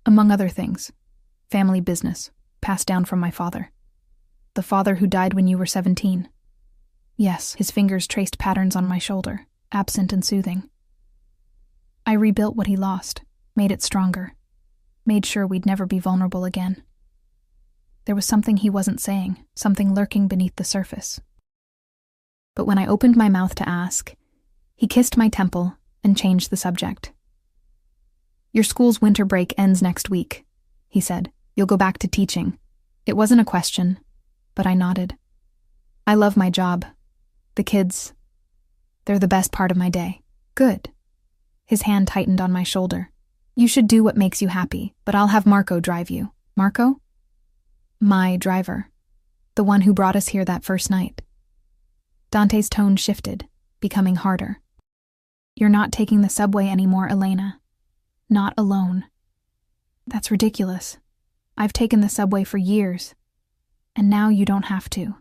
"Among other things. Family business, passed down from my father." "The father who died when you were 17. "Yes," his fingers traced patterns on my shoulder, absent and soothing. "I rebuilt what he lost, made it stronger, made sure we'd never be vulnerable again." There was something he wasn't saying, something lurking beneath the surface. But when I opened my mouth to ask, he kissed my temple and changed the subject. "Your school's winter break ends next week," he said. "You'll go back to teaching." It wasn't a question, but I nodded. "I love my job. The kids, they're the best part of my day." "Good." His hand tightened on my shoulder. "You should do what makes you happy, but I'll have Marco drive you." "Marco?" "My driver. The one who brought us here that first night." Dante's tone shifted, becoming harder. "You're not taking the subway anymore, Elena. Not alone." "That's ridiculous. I've taken the subway for years, and now you don't have to."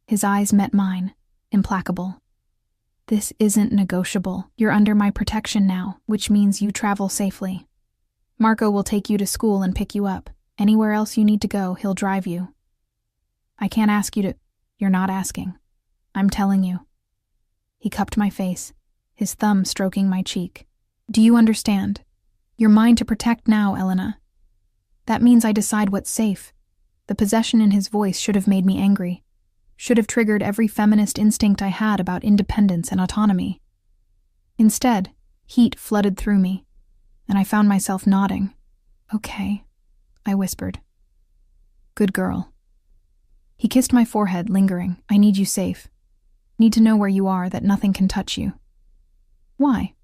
His eyes met mine, implacable. "This isn't negotiable. You're under my protection now, which means you travel safely. Marco will take you to school and pick you up. Anywhere else you need to go, he'll drive you. I can't ask you to—" "You're not asking. I'm telling you." He cupped my face, his thumb stroking my cheek. "Do you understand? You're mine to protect now, Elena. That means I decide what's safe." The possession in his voice should have made me angry, should have triggered every feminist instinct I had about independence and autonomy. Instead, heat flooded through me, and I found myself nodding. "Okay," I whispered. "Good girl." He kissed my forehead, lingering. "I need you safe. Need to know where you are, that nothing can touch you." "Why?"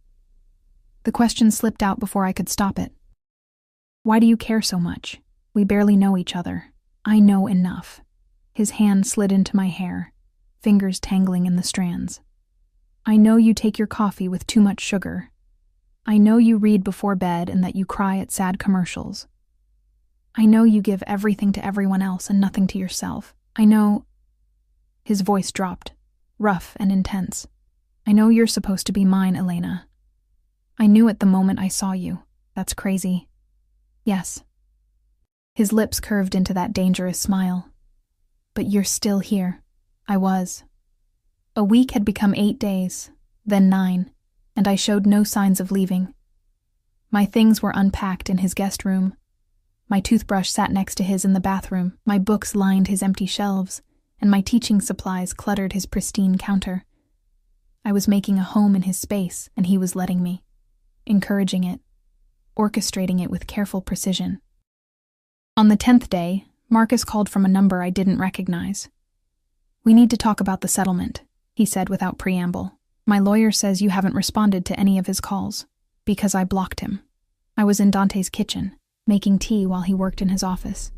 The question slipped out before I could stop it. "Why do you care so much? We barely know each other. I know enough." His hand slid into my hair, fingers tangling in the strands. "I know you take your coffee with too much sugar. I know you read before bed and that you cry at sad commercials. I know you give everything to everyone else and nothing to yourself. I know—" His voice dropped, rough and intense. "I know you're supposed to be mine, Elena. I knew it the moment I saw you. That's crazy." "Yes." His lips curved into that dangerous smile. "But you're still here." I was. A week had become 8 days, then 9, and I showed no signs of leaving. My things were unpacked in his guest room. My toothbrush sat next to his in the bathroom, my books lined his empty shelves, and my teaching supplies cluttered his pristine counter. I was making a home in his space, and he was letting me, encouraging it, orchestrating it with careful precision. On the 10th day, Marcus called from a number I didn't recognize. "We need to talk about the settlement," he said without preamble. "My lawyer says you haven't responded to any of his calls, because I blocked him." I was in Dante's kitchen, making tea while he worked in his office.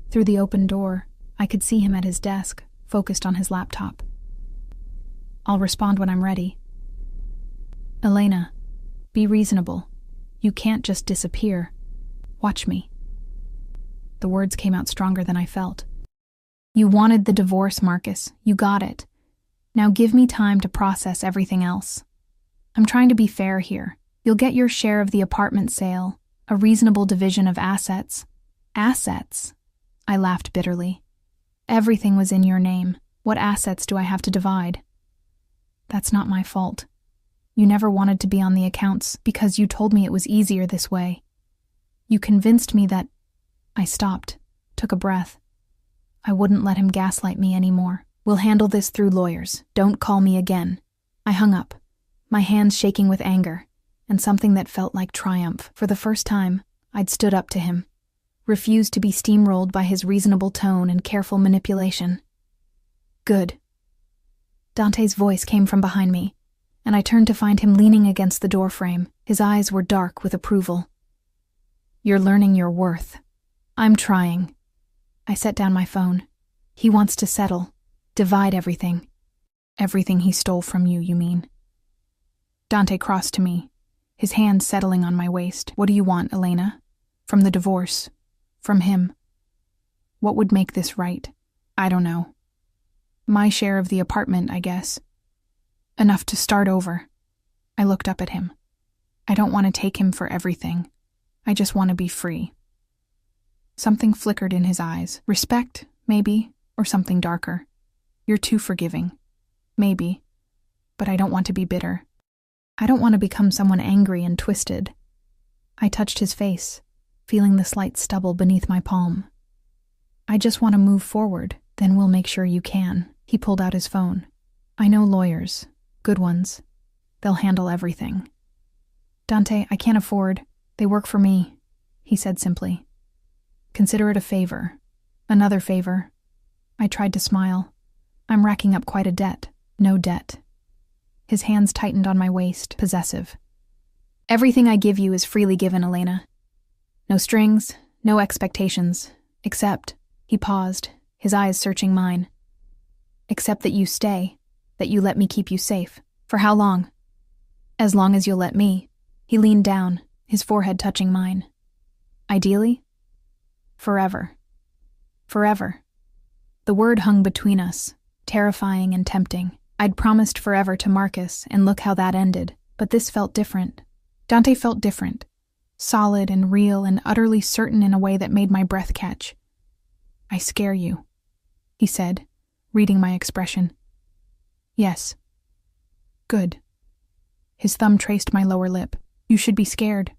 Through the open door, I could see him at his desk, focused on his laptop. "I'll respond when I'm ready." "Elena, be reasonable. You can't just disappear. Watch me." The words came out stronger than I felt. "You wanted the divorce, Marcus. You got it. Now give me time to process everything else. I'm trying to be fair here. You'll get your share of the apartment sale, a reasonable division of assets." "Assets?" I laughed bitterly. "Everything was in your name. What assets do I have to divide?" "That's not my fault. You never wanted to be on the accounts because you told me it was easier this way. You convinced me that—" I stopped, took a breath. I wouldn't let him gaslight me anymore. "We'll handle this through lawyers. Don't call me again." I hung up, my hands shaking with anger, and something that felt like triumph. For the first time, I'd stood up to him, refused to be steamrolled by his reasonable tone and careful manipulation. "Good." Dante's voice came from behind me, and I turned to find him leaning against the doorframe. His eyes were dark with approval. "You're learning your worth." "I'm trying." I set down my phone. "He wants to settle, divide everything." "Everything he stole from you, you mean?" Dante crossed to me, his hand settling on my waist. "What do you want, Elena? From the divorce? From him? What would make this right?" "I don't know. My share of the apartment, I guess. Enough to start over." I looked up at him. "I don't want to take him for everything. I just want to be free." Something flickered in his eyes. Respect, maybe, or something darker. "You're too forgiving." "Maybe. But I don't want to be bitter. I don't want to become someone angry and twisted." I touched his face, feeling the slight stubble beneath my palm. "I just want to move forward, then we'll make sure you can." He pulled out his phone. "I know lawyers, good ones. They'll handle everything." "Dante, I can't afford. They work for me," he said simply. "Consider it a favor. Another favor." I tried to smile. "I'm racking up quite a debt." "No debt." His hands tightened on my waist, possessive. "Everything I give you is freely given, Elena. No strings, no expectations, except—" He paused, his eyes searching mine. "Except that you stay, that you let me keep you safe. For how long?" "As long as you'll let me." He leaned down, his forehead touching mine. "Ideally?" "Forever." Forever. The word hung between us, terrifying and tempting. I'd promised forever to Marcus, and look how that ended. But this felt different. Dante felt different. Solid and real and utterly certain in a way that made my breath catch. "I scare you," he said, reading my expression. "Yes." "Good." His thumb traced my lower lip. "You should be scared.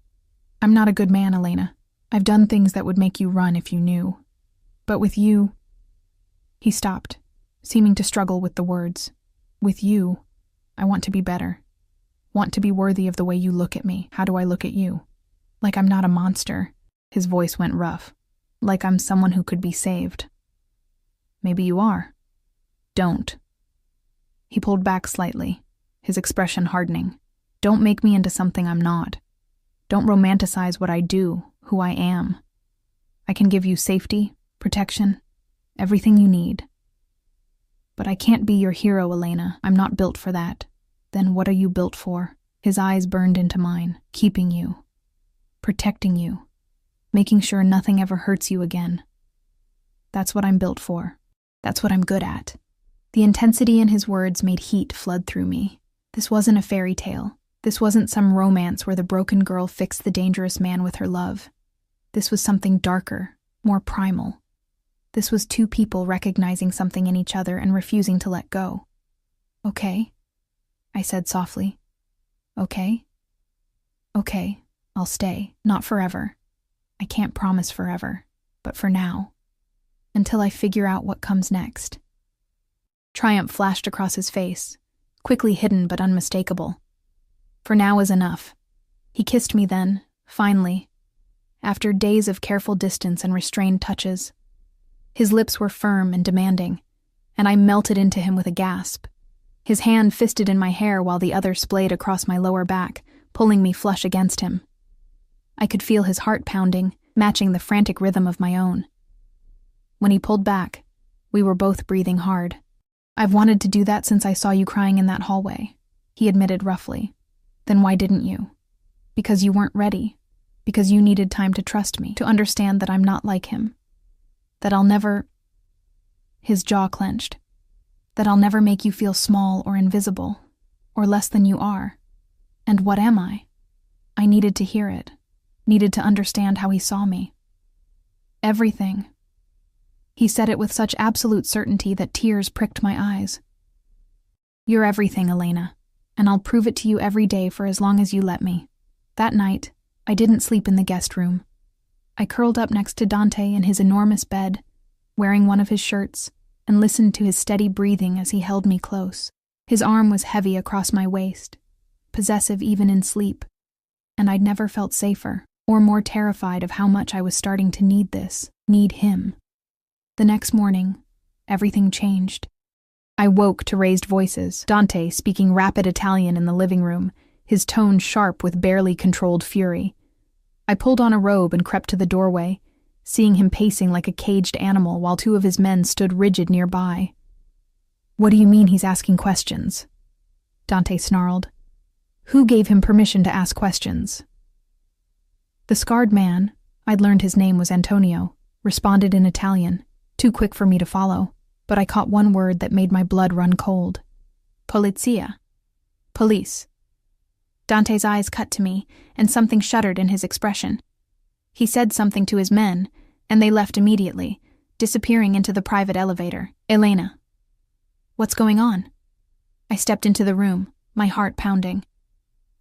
I'm not a good man, Elena. I've done things that would make you run if you knew. But with you—" He stopped, seeming to struggle with the words. "With you, I want to be better. Want to be worthy of the way you look at me. How do I look at you? Like I'm not a monster." His voice went rough. "Like I'm someone who could be saved." "Maybe you are. Don't." He pulled back slightly, his expression hardening. "Don't make me into something I'm not. Don't romanticize what I do, who I am. I can give you safety, protection, everything you need. But I can't be your hero, Elena. I'm not built for that. Then what are you built for?" His eyes burned into mine. "Keeping you. Protecting you. Making sure nothing ever hurts you again. That's what I'm built for. That's what I'm good at." The intensity in his words made heat flood through me. This wasn't a fairy tale. This wasn't some romance where the broken girl fixed the dangerous man with her love. This was something darker, more primal. This was two people recognizing something in each other and refusing to let go. Okay, I said softly. Okay? Okay, I'll stay. Not forever. I can't promise forever, but for now. Until I figure out what comes next. Triumph flashed across his face, quickly hidden but unmistakable. For now is enough. He kissed me then, finally, after days of careful distance and restrained touches. His lips were firm and demanding, and I melted into him with a gasp. His hand fisted in my hair while the other splayed across my lower back, pulling me flush against him. I could feel his heart pounding, matching the frantic rhythm of my own. When he pulled back, we were both breathing hard. I've wanted to do that since I saw you crying in that hallway, he admitted roughly. Then why didn't you? Because you weren't ready. Because you needed time to trust me, to understand that I'm not like him. That I'll never... His jaw clenched. That I'll never make you feel small or invisible, or less than you are. And what am I? I needed to hear it, needed to understand how he saw me. Everything. He said it with such absolute certainty that tears pricked my eyes. You're everything, Elena, and I'll prove it to you every day for as long as you let me. That night, I didn't sleep in the guest room. I curled up next to Dante in his enormous bed, wearing one of his shirts, and listened to his steady breathing as he held me close. His arm was heavy across my waist, possessive even in sleep, and I'd never felt safer or more terrified of how much I was starting to need him. The next morning, everything changed. I woke to raised voices, Dante speaking rapid Italian in the living room, his tone sharp with barely controlled fury. I pulled on a robe and crept to the doorway, seeing him pacing like a caged animal while two of his men stood rigid nearby. What do you mean he's asking questions? Dante snarled. Who gave him permission to ask questions? The scarred man, I'd learned his name was Antonio, responded in Italian, too quick for me to follow, but I caught one word that made my blood run cold. Polizia. Police. Dante's eyes cut to me, and something shuddered in his expression. He said something to his men, and they left immediately, disappearing into the private elevator. Elena. What's going on? I stepped into the room, my heart pounding.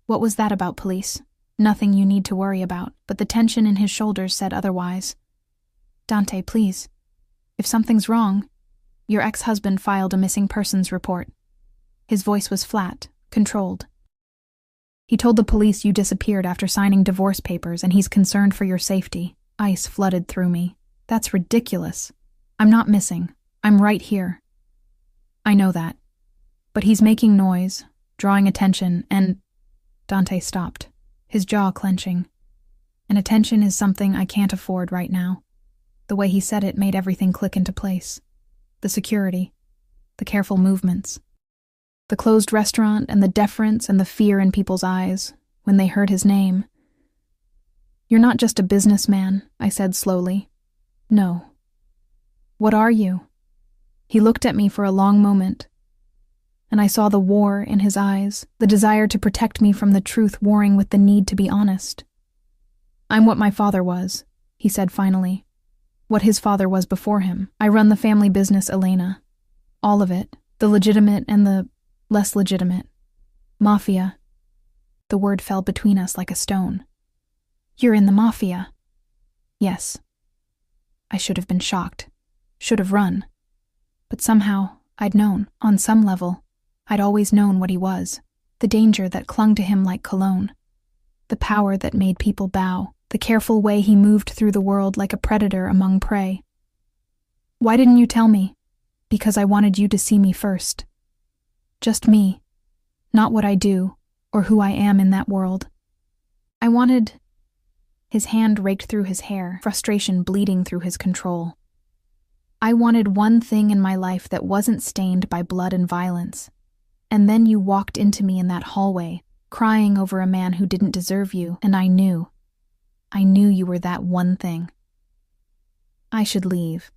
What was that about, police? Nothing you need to worry about, but the tension in his shoulders said otherwise. Dante, please. If something's wrong, your ex-husband filed a missing persons report. His voice was flat, controlled. He told the police you disappeared after signing divorce papers and he's concerned for your safety. Ice flooded through me. That's ridiculous. I'm not missing. I'm right here. I know that. But he's making noise, drawing attention, and... Dante stopped, his jaw clenching. And attention is something I can't afford right now. The way he said it made everything click into place. The security, the careful movements, the closed restaurant and the deference and the fear in people's eyes when they heard his name. You're not just a businessman, I said slowly. No. What are you? He looked at me for a long moment, and I saw the war in his eyes, the desire to protect me from the truth warring with the need to be honest. I'm what my father was, he said finally. What his father was before him. I run the family business, Elena. All of it, the legitimate and the less legitimate. Mafia. The word fell between us like a stone. You're in the Mafia. Yes. I should have been shocked. Should have run. But somehow, I'd known, on some level, I'd always known what he was. The danger that clung to him like cologne. The power that made people bow. The careful way he moved through the world like a predator among prey. Why didn't you tell me? Because I wanted you to see me first. Just me. Not what I do, or who I am in that world. I wanted... His hand raked through his hair, frustration bleeding through his control. I wanted one thing in my life that wasn't stained by blood and violence. And then you walked into me in that hallway, crying over a man who didn't deserve you, and I knew you were that one thing. I should leave,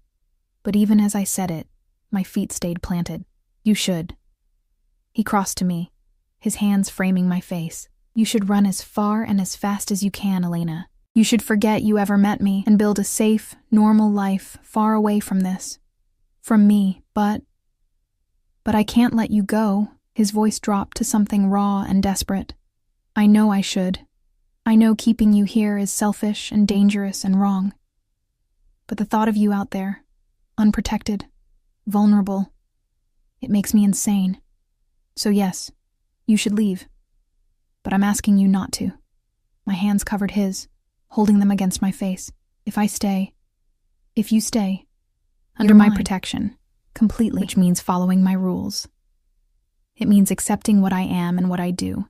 but even as I said it, my feet stayed planted. You should. He crossed to me, his hands framing my face. You should run as far and as fast as you can, Elena. You should forget you ever met me and build a safe, normal life far away from this. From me, but I can't let you go, His voice dropped to something raw and desperate. I know I should. I know keeping you here is selfish and dangerous and wrong. But the thought of you out there, unprotected, vulnerable, it makes me insane. So yes, you should leave. But I'm asking you not to. My hands covered his, holding them against my face. If you stay, under my protection, completely, which means following my rules. It means accepting what I am and what I do.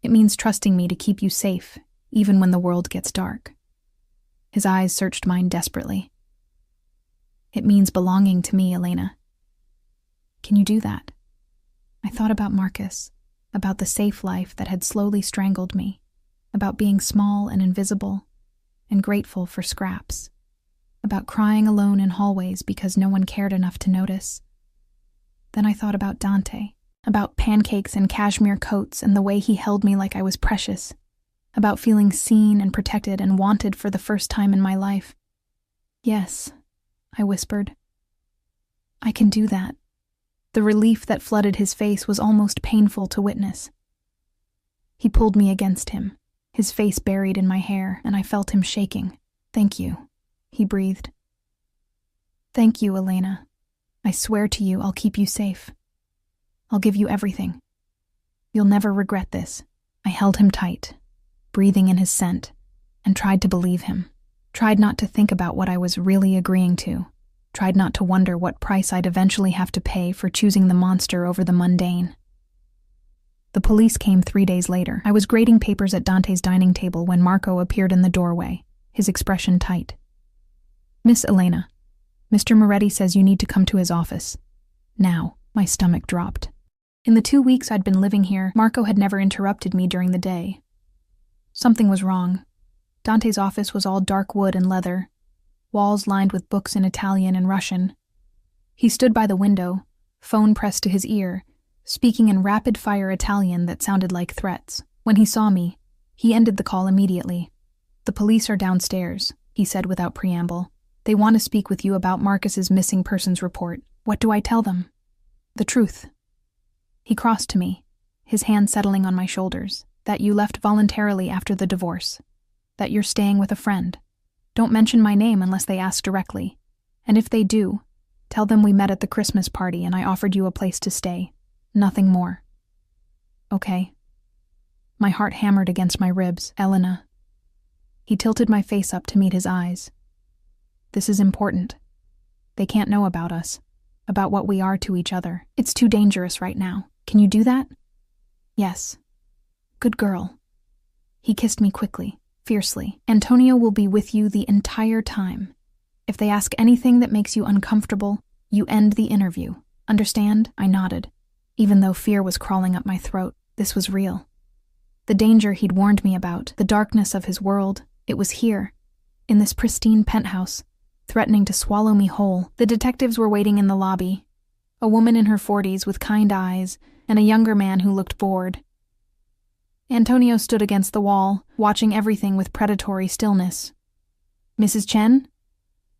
It means trusting me to keep you safe, even when the world gets dark. His eyes searched mine desperately. It means belonging to me, Elena. Can you do that? I thought about Marcus, about the safe life that had slowly strangled me, about being small and invisible, and grateful for scraps, about crying alone in hallways because no one cared enough to notice. Then I thought about Dante, about pancakes and cashmere coats and the way he held me like I was precious, about feeling seen and protected and wanted for the first time in my life. Yes, I whispered. I can do that. The relief that flooded his face was almost painful to witness. He pulled me against him, his face buried in my hair, and I felt him shaking. Thank you, he breathed. Thank you, Elena. I swear to you I'll keep you safe. I'll give you everything. You'll never regret this. I held him tight, breathing in his scent, and tried to believe him. Tried not to think about what I was really agreeing to. Tried not to wonder what price I'd eventually have to pay for choosing the monster over the mundane. The police came 3 days later. I was grading papers at Dante's dining table when Marco appeared in the doorway, his expression tight. Miss Elena, Mr. Moretti says you need to come to his office. Now, my stomach dropped. In the 2 weeks I'd been living here, Marco had never interrupted me during the day. Something was wrong. Dante's office was all dark wood and leather, walls lined with books in Italian and Russian. He stood by the window, phone pressed to his ear, speaking in rapid-fire Italian that sounded like threats. When he saw me, he ended the call immediately. The police are downstairs, he said without preamble. They want to speak with you about Marcus's missing persons report. What do I tell them? The truth. He crossed to me, his hand settling on my shoulders, that you left voluntarily after the divorce, that you're staying with a friend. Don't mention my name unless they ask directly. And if they do, tell them we met at the Christmas party and I offered you a place to stay. Nothing more. Okay. My heart hammered against my ribs. Elena. He tilted my face up to meet his eyes. This is important. They can't know about us, about what we are to each other. It's too dangerous right now. Can you do that? Yes. Good girl. He kissed me quickly, fiercely. Antonio will be with you the entire time. If they ask anything that makes you uncomfortable, you end the interview. Understand? I nodded. Even though fear was crawling up my throat, this was real. The danger he'd warned me about, the darkness of his world, it was here, in this pristine penthouse, threatening to swallow me whole. The detectives were waiting in the lobby, a woman in her 40s with kind eyes, and a younger man who looked bored. Antonio stood against the wall, watching everything with predatory stillness. Mrs. Chen?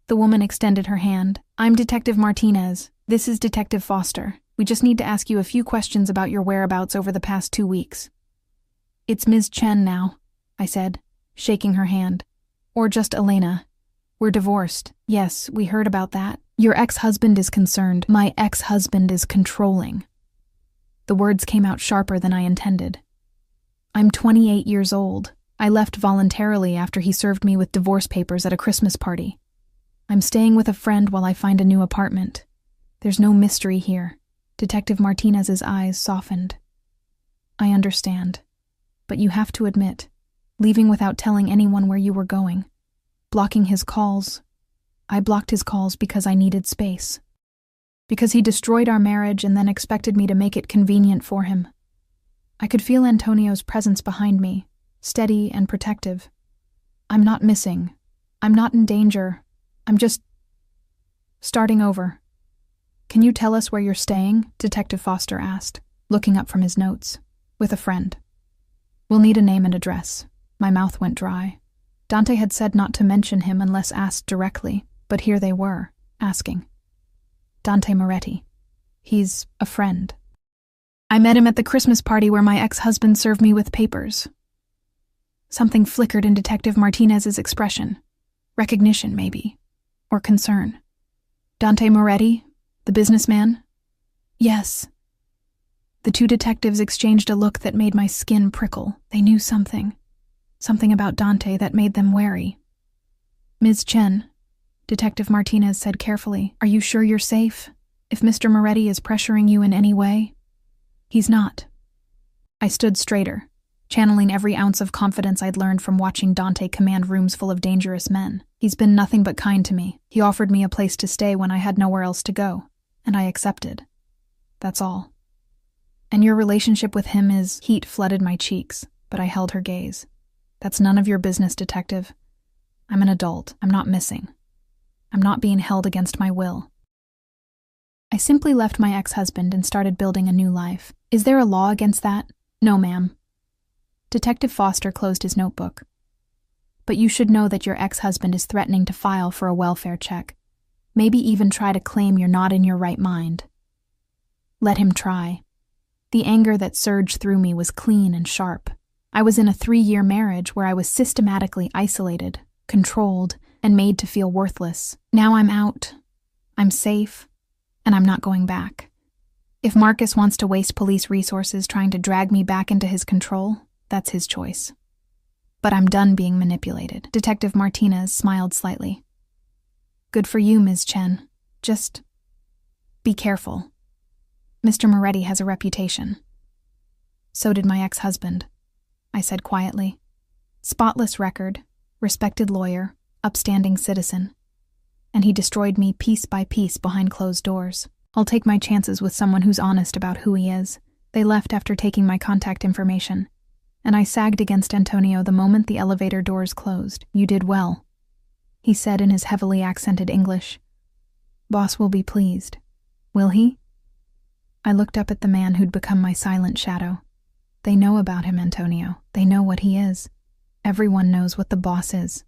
The woman extended her hand. I'm Detective Martinez. This is Detective Foster. We just need to ask you a few questions about your whereabouts over the past 2 weeks. It's Ms. Chen now, I said, shaking her hand. Or just Elena. We're divorced. Yes, we heard about that. Your ex-husband is concerned. My ex-husband is controlling. The words came out sharper than I intended. I'm 28 years old. I left voluntarily after he served me with divorce papers at a Christmas party. I'm staying with a friend while I find a new apartment. There's no mystery here. Detective Martinez's eyes softened. I understand. But you have to admit, leaving without telling anyone where you were going, blocking his calls. I blocked his calls because I needed space. Because he destroyed our marriage and then expected me to make it convenient for him. I could feel Antonio's presence behind me, steady and protective. I'm not missing. I'm not in danger. I'm just starting over. Can you tell us where you're staying? Detective Foster asked, looking up from his notes. With a friend. We'll need a name and address. My mouth went dry. Dante had said not to mention him unless asked directly, but here they were, asking. Dante Moretti. He's a friend. I met him at the Christmas party where my ex-husband served me with papers. Something flickered in Detective Martinez's expression. Recognition, maybe. Or concern. Dante Moretti, the businessman? Yes. The two detectives exchanged a look that made my skin prickle. They knew something. Something about Dante that made them wary. Ms. Chen, Detective Martinez said carefully, are you sure you're safe? If Mr. Moretti is pressuring you in any way? He's not. I stood straighter, channeling every ounce of confidence I'd learned from watching Dante command rooms full of dangerous men. He's been nothing but kind to me. He offered me a place to stay when I had nowhere else to go, and I accepted. That's all. And your relationship with him is... Heat flooded my cheeks, but I held her gaze. That's none of your business, Detective. I'm an adult. I'm not missing. I'm not being held against my will. I simply left my ex-husband and started building a new life. Is there a law against that? No, ma'am. Detective Foster closed his notebook. But you should know that your ex-husband is threatening to file for a welfare check. Maybe even try to claim you're not in your right mind. Let him try. The anger that surged through me was clean and sharp. I was in a 3-year marriage where I was systematically isolated, controlled, and made to feel worthless. Now I'm out. I'm safe. And I'm not going back. If Marcus wants to waste police resources trying to drag me back into his control, that's his choice. But I'm done being manipulated. Detective Martinez smiled slightly. Good for you, Ms. Chen. Just be careful. Mr. Moretti has a reputation. So did my ex-husband, I said quietly. Spotless record, respected lawyer, upstanding citizen. And he destroyed me piece by piece behind closed doors. I'll take my chances with someone who's honest about who he is. They left after taking my contact information, and I sagged against Antonio the moment the elevator doors closed. You did well, he said in his heavily accented English. Boss will be pleased. Will he? I looked up at the man who'd become my silent shadow. They know about him, Antonio. They know what he is. Everyone knows what the boss is.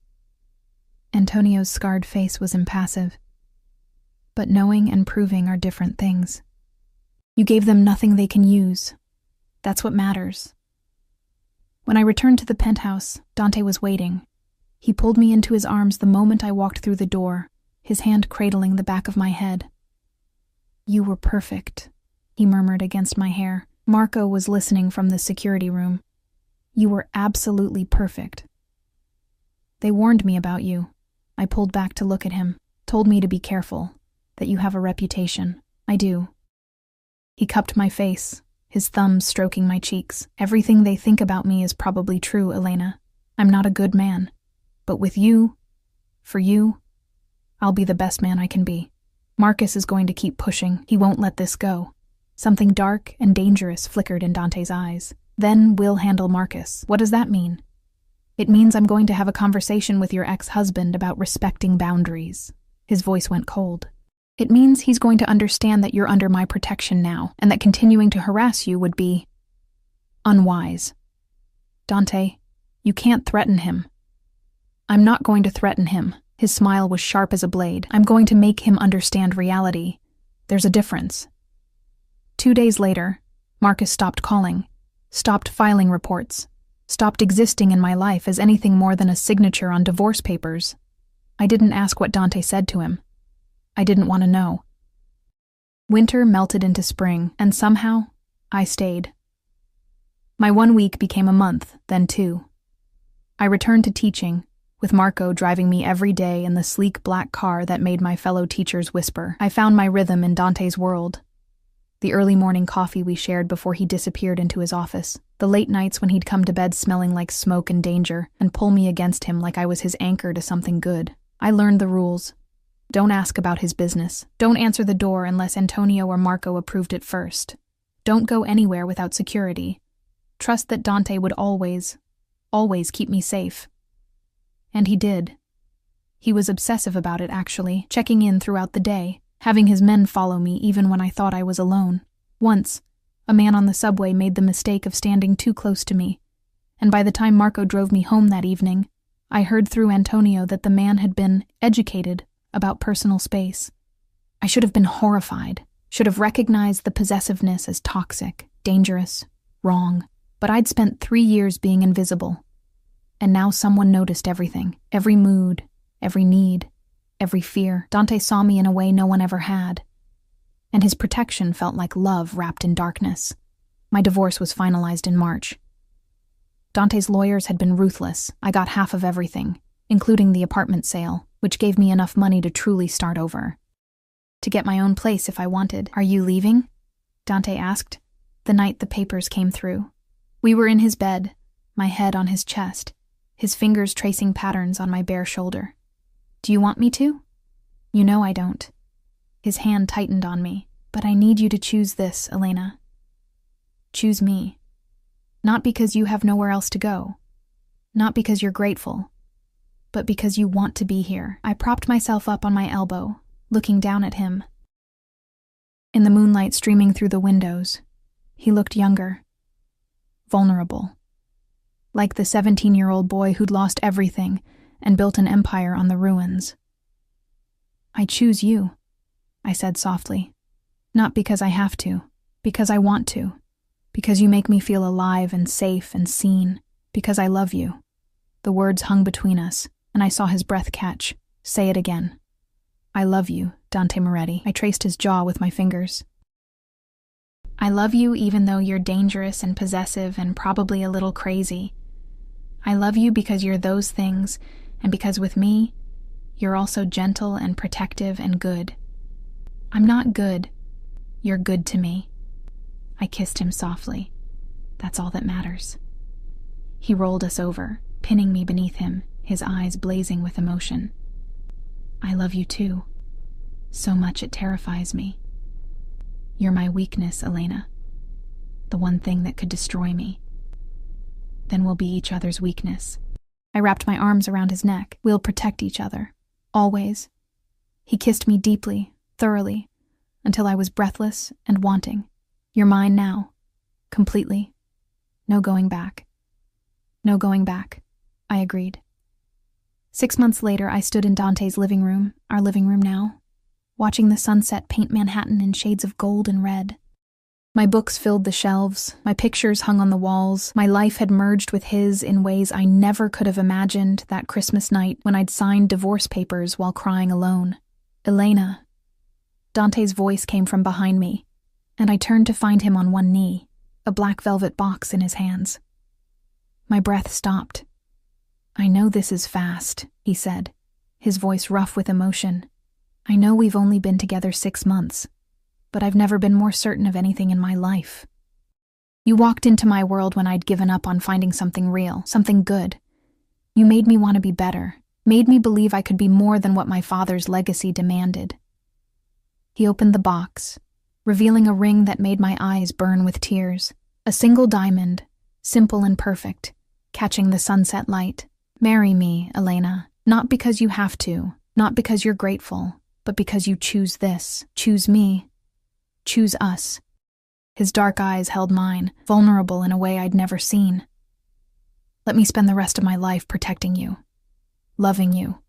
Antonio's scarred face was impassive. But knowing and proving are different things. You gave them nothing they can use. That's what matters. When I returned to the penthouse, Dante was waiting. He pulled me into his arms the moment I walked through the door, his hand cradling the back of my head. You were perfect, he murmured against my hair. Marco was listening from the security room. You were absolutely perfect. They warned me about you. I pulled back to look at him, told me to be careful, that you have a reputation. I do. He cupped my face, his thumbs stroking my cheeks. Everything they think about me is probably true, Elena. I'm not a good man. But with you, for you, I'll be the best man I can be. Marcus is going to keep pushing. He won't let this go. Something dark and dangerous flickered in Dante's eyes. Then we'll handle Marcus. What does that mean? It means I'm going to have a conversation with your ex-husband about respecting boundaries. His voice went cold. It means he's going to understand that you're under my protection now, and that continuing to harass you would be unwise. Dante, you can't threaten him. I'm not going to threaten him. His smile was sharp as a blade. I'm going to make him understand reality. There's a difference. 2 days later, Marcus stopped calling, stopped filing reports, stopped existing in my life as anything more than a signature on divorce papers. I didn't ask what Dante said to him. I didn't want to know. Winter melted into spring, and somehow, I stayed. My 1 week became a month, then 2. I returned to teaching, with Marco driving me every day in the sleek black car that made my fellow teachers whisper. I found my rhythm in Dante's world. The early morning coffee we shared before he disappeared into his office. The late nights when he'd come to bed smelling like smoke and danger and pull me against him like I was his anchor to something good. I learned the rules. Don't ask about his business. Don't answer the door unless Antonio or Marco approved it first. Don't go anywhere without security. Trust that Dante would always keep me safe. And he did. He was obsessive about it, actually, checking in throughout the day, having his men follow me even when I thought I was alone. Once, a man on the subway made the mistake of standing too close to me, and by the time Marco drove me home that evening, I heard through Antonio that the man had been educated about personal space. I should have been horrified, should have recognized the possessiveness as toxic. dangerous, wrong. But I'd spent 3 years being invisible. And now someone noticed everything, every mood, every need, every fear. Dante saw me in a way no one ever had. And his protection felt like love wrapped in darkness. My divorce was finalized in March. Dante's lawyers had been ruthless. I got half of everything, including the apartment sale, which gave me enough money to truly start over. To get my own place if I wanted. "Are you leaving?" Dante asked, the night the papers came through. We were in his bed, my head on his chest, his fingers tracing patterns on my bare shoulder. "Do you want me to?" "You know I don't." His hand tightened on me. "But I need you to choose this, Elena. Choose me. Not because you have nowhere else to go. Not because you're grateful. But because you want to be here." I propped myself up on my elbow, looking down at him. In the moonlight streaming through the windows, he looked younger, vulnerable, like the 17-year-old boy who'd lost everything and built an empire on the ruins. "I choose you," I said softly. "Not because I have to, because I want to, because you make me feel alive and safe and seen, because I love you." The words hung between us, and I saw his breath catch. "Say it again." "I love you, Dante Moretti." I traced his jaw with my fingers. "I love you even though you're dangerous and possessive and probably a little crazy. I love you because you're those things, and because with me, you're also gentle and protective and good. I'm not good. You're good to me." I kissed him softly. "That's all that matters." He rolled us over, pinning me beneath him, his eyes blazing with emotion. "I love you too. So much it terrifies me. You're my weakness, Elena. The one thing that could destroy me. Then we'll be each other's weakness." I wrapped my arms around his neck. "We'll protect each other. Always." He kissed me deeply, thoroughly, until I was breathless and wanting. "You're mine now. Completely. No going back." "No going back," I agreed. 6 months later, I stood in Dante's living room, our living room now, watching the sunset paint Manhattan in shades of gold and red. My books filled the shelves, my pictures hung on the walls, my life had merged with his in ways I never could have imagined that Christmas night when I'd signed divorce papers while crying alone. "Elena." Dante's voice came from behind me, and I turned to find him on one knee, a black velvet box in his hands. My breath stopped. "I know this is fast," he said, his voice rough with emotion. "I know we've only been together 6 months, but I've never been more certain of anything in my life. You walked into my world when I'd given up on finding something real, something good. You made me want to be better, made me believe I could be more than what my father's legacy demanded." He opened the box, revealing a ring that made my eyes burn with tears. A single diamond, simple and perfect, catching the sunset light. "Marry me, Elena, not because you have to, not because you're grateful, but because you choose this. Choose me. Choose us." His dark eyes held mine, vulnerable in a way I'd never seen. "Let me spend the rest of my life protecting you, loving you,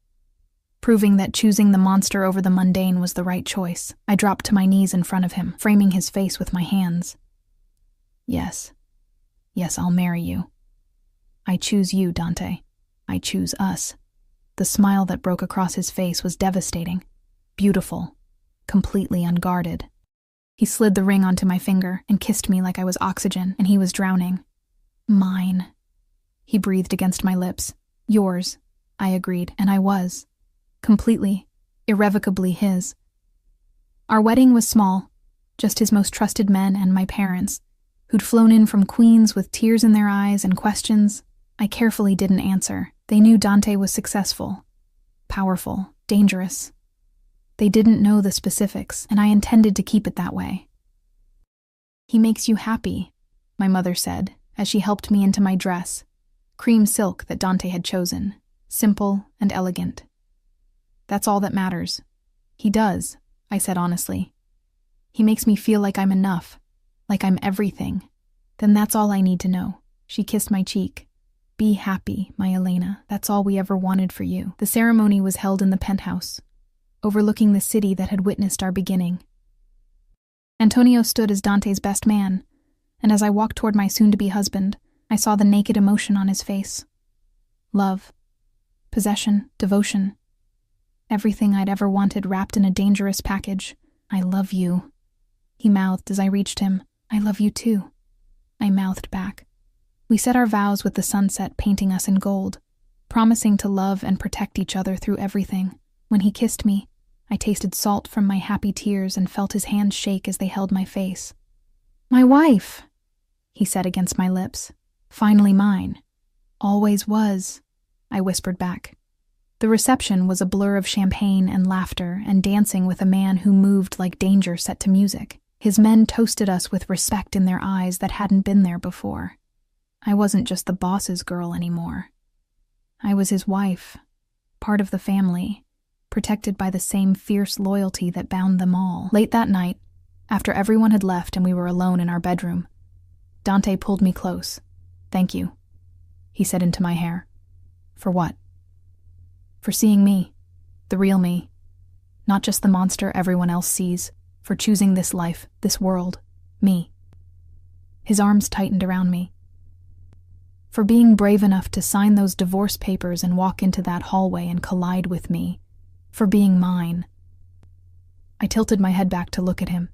proving that choosing the monster over the mundane was the right choice." I dropped to my knees in front of him, framing his face with my hands. Yes, I'll marry you. I choose you, Dante. I choose us." The smile that broke across his face was devastating, beautiful, completely unguarded. He slid the ring onto my finger and kissed me like I was oxygen and he was drowning. "Mine," he breathed against my lips. "Yours," I agreed, and I was. Completely, irrevocably his. Our wedding was small, just his most trusted men and my parents, who'd flown in from Queens with tears in their eyes and questions I carefully didn't answer. They knew Dante was successful, powerful, dangerous. They didn't know the specifics, and I intended to keep it that way. "He makes you happy," my mother said, as she helped me into my dress, cream silk that Dante had chosen, simple and elegant. "That's all that matters." "He does," I said honestly. "He makes me feel like I'm enough, like I'm everything." "Then that's all I need to know." She kissed my cheek. "Be happy, my Elena. That's all we ever wanted for you." The ceremony was held in the penthouse, overlooking the city that had witnessed our beginning. Antonio stood as Dante's best man, and as I walked toward my soon-to-be husband, I saw the naked emotion on his face. Love, possession, devotion. Everything I'd ever wanted wrapped in a dangerous package. I love you, he mouthed as I reached him. I love you too, I mouthed back. We said our vows with the sunset painting us in gold, promising to love and protect each other through everything. When he kissed me, I tasted salt from my happy tears and felt his hands shake as they held my face. My wife, he said against my lips. Finally mine. Always was, I whispered back. The reception was a blur of champagne and laughter and dancing with a man who moved like danger set to music. His men toasted us with respect in their eyes that hadn't been there before. I wasn't just the boss's girl anymore. I was his wife, part of the family, protected by the same fierce loyalty that bound them all. Late that night, after everyone had left and we were alone in our bedroom, Dante pulled me close. Thank you, he said into my hair. For what? For seeing me, the real me, not just the monster everyone else sees, for choosing this life, this world, me. His arms tightened around me. For being brave enough to sign those divorce papers and walk into that hallway and collide with me. For being mine. I tilted my head back to look at him.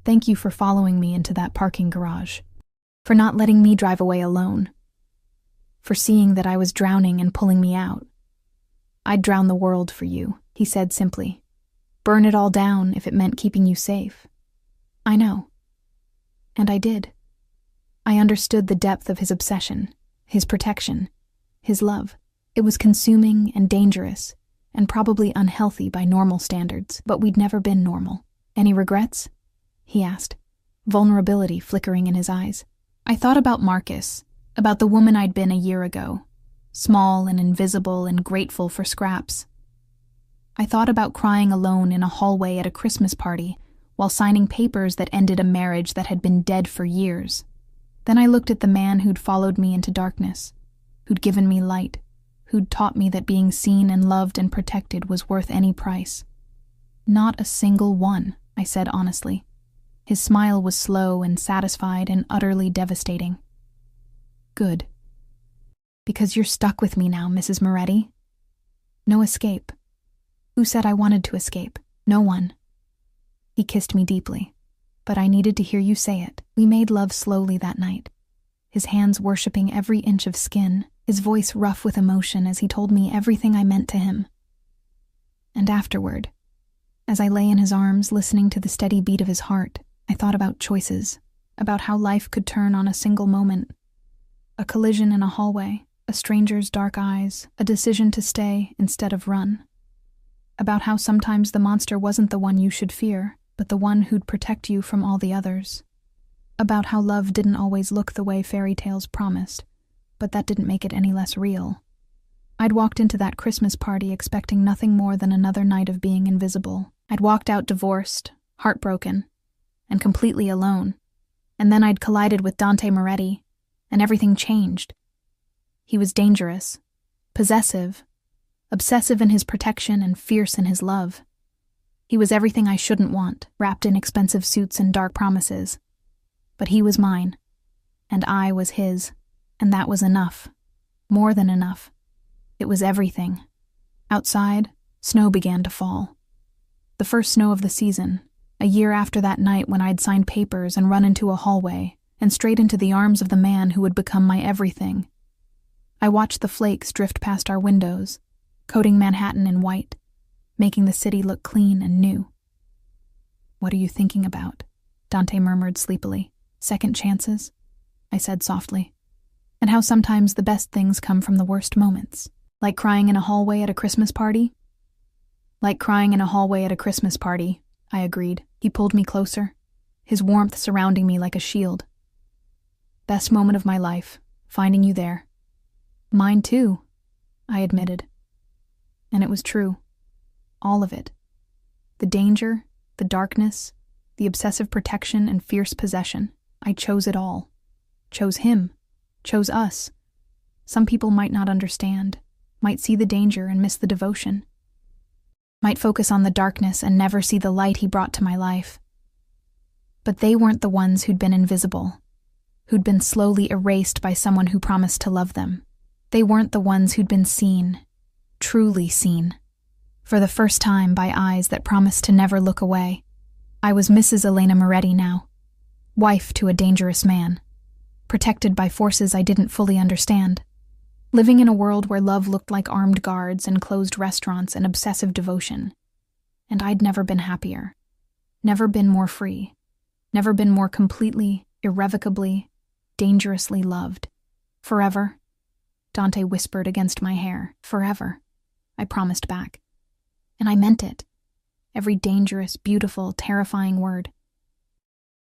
Thank you for following me into that parking garage. For not letting me drive away alone. For seeing that I was drowning and pulling me out. I'd drown the world for you, he said simply. Burn it all down if it meant keeping you safe. I know. And I did. I understood the depth of his obsession, his protection, his love. It was consuming and dangerous, and probably unhealthy by normal standards, but we'd never been normal. Any regrets? He asked, vulnerability flickering in his eyes. I thought about Marcus, about the woman I'd been a year ago, small and invisible and grateful for scraps. I thought about crying alone in a hallway at a Christmas party while signing papers that ended a marriage that had been dead for years. Then I looked at the man who'd followed me into darkness, who'd given me light, who'd taught me that being seen and loved and protected was worth any price. Not a single one, I said honestly. His smile was slow and satisfied and utterly devastating. Good. Because you're stuck with me now, Mrs. Moretti. No escape. Who said I wanted to escape? No one. He kissed me deeply, but I needed to hear you say it. We made love slowly that night, his hands worshipping every inch of skin, his voice rough with emotion as he told me everything I meant to him. And afterward, as I lay in his arms listening to the steady beat of his heart, I thought about choices, about how life could turn on a single moment. A collision in a hallway, a stranger's dark eyes, a decision to stay instead of run. About how sometimes the monster wasn't the one you should fear, but the one who'd protect you from all the others. About how love didn't always look the way fairy tales promised, but that didn't make it any less real. I'd walked into that Christmas party expecting nothing more than another night of being invisible. I'd walked out divorced, heartbroken, and completely alone. And then I'd collided with Dante Moretti, and everything changed. He was dangerous, possessive, obsessive in his protection and fierce in his love. He was everything I shouldn't want, wrapped in expensive suits and dark promises. But he was mine, and I was his, and that was enough. More than enough. It was everything. Outside, snow began to fall. The first snow of the season, a year after that night when I'd signed papers and run into a hallway, and straight into the arms of the man who would become my everything. I watched the flakes drift past our windows, coating Manhattan in white, making the city look clean and new. What are you thinking about? Dante murmured sleepily. Second chances? I said softly. And how sometimes the best things come from the worst moments. Like crying in a hallway at a Christmas party? Like crying in a hallway at a Christmas party, I agreed. He pulled me closer, his warmth surrounding me like a shield. Best moment of my life, finding you there. Mine too, I admitted. And it was true. All of it. The danger, the darkness, the obsessive protection and fierce possession. I chose it all. Chose him. Chose us. Some people might not understand, might see the danger and miss the devotion. Might focus on the darkness and never see the light he brought to my life. But they weren't the ones who'd been invisible. who'd been slowly erased by someone who promised to love them. They weren't the ones who'd been seen, truly seen, for the first time by eyes that promised to never look away. I was Mrs. Elena Moretti now, wife to a dangerous man, protected by forces I didn't fully understand, living in a world where love looked like armed guards and closed restaurants and obsessive devotion. And I'd never been happier, never been more free, never been more completely, irrevocably, dangerously loved. Forever, Dante whispered against my hair. Forever, I promised back. And I meant it. Every dangerous, beautiful, terrifying word.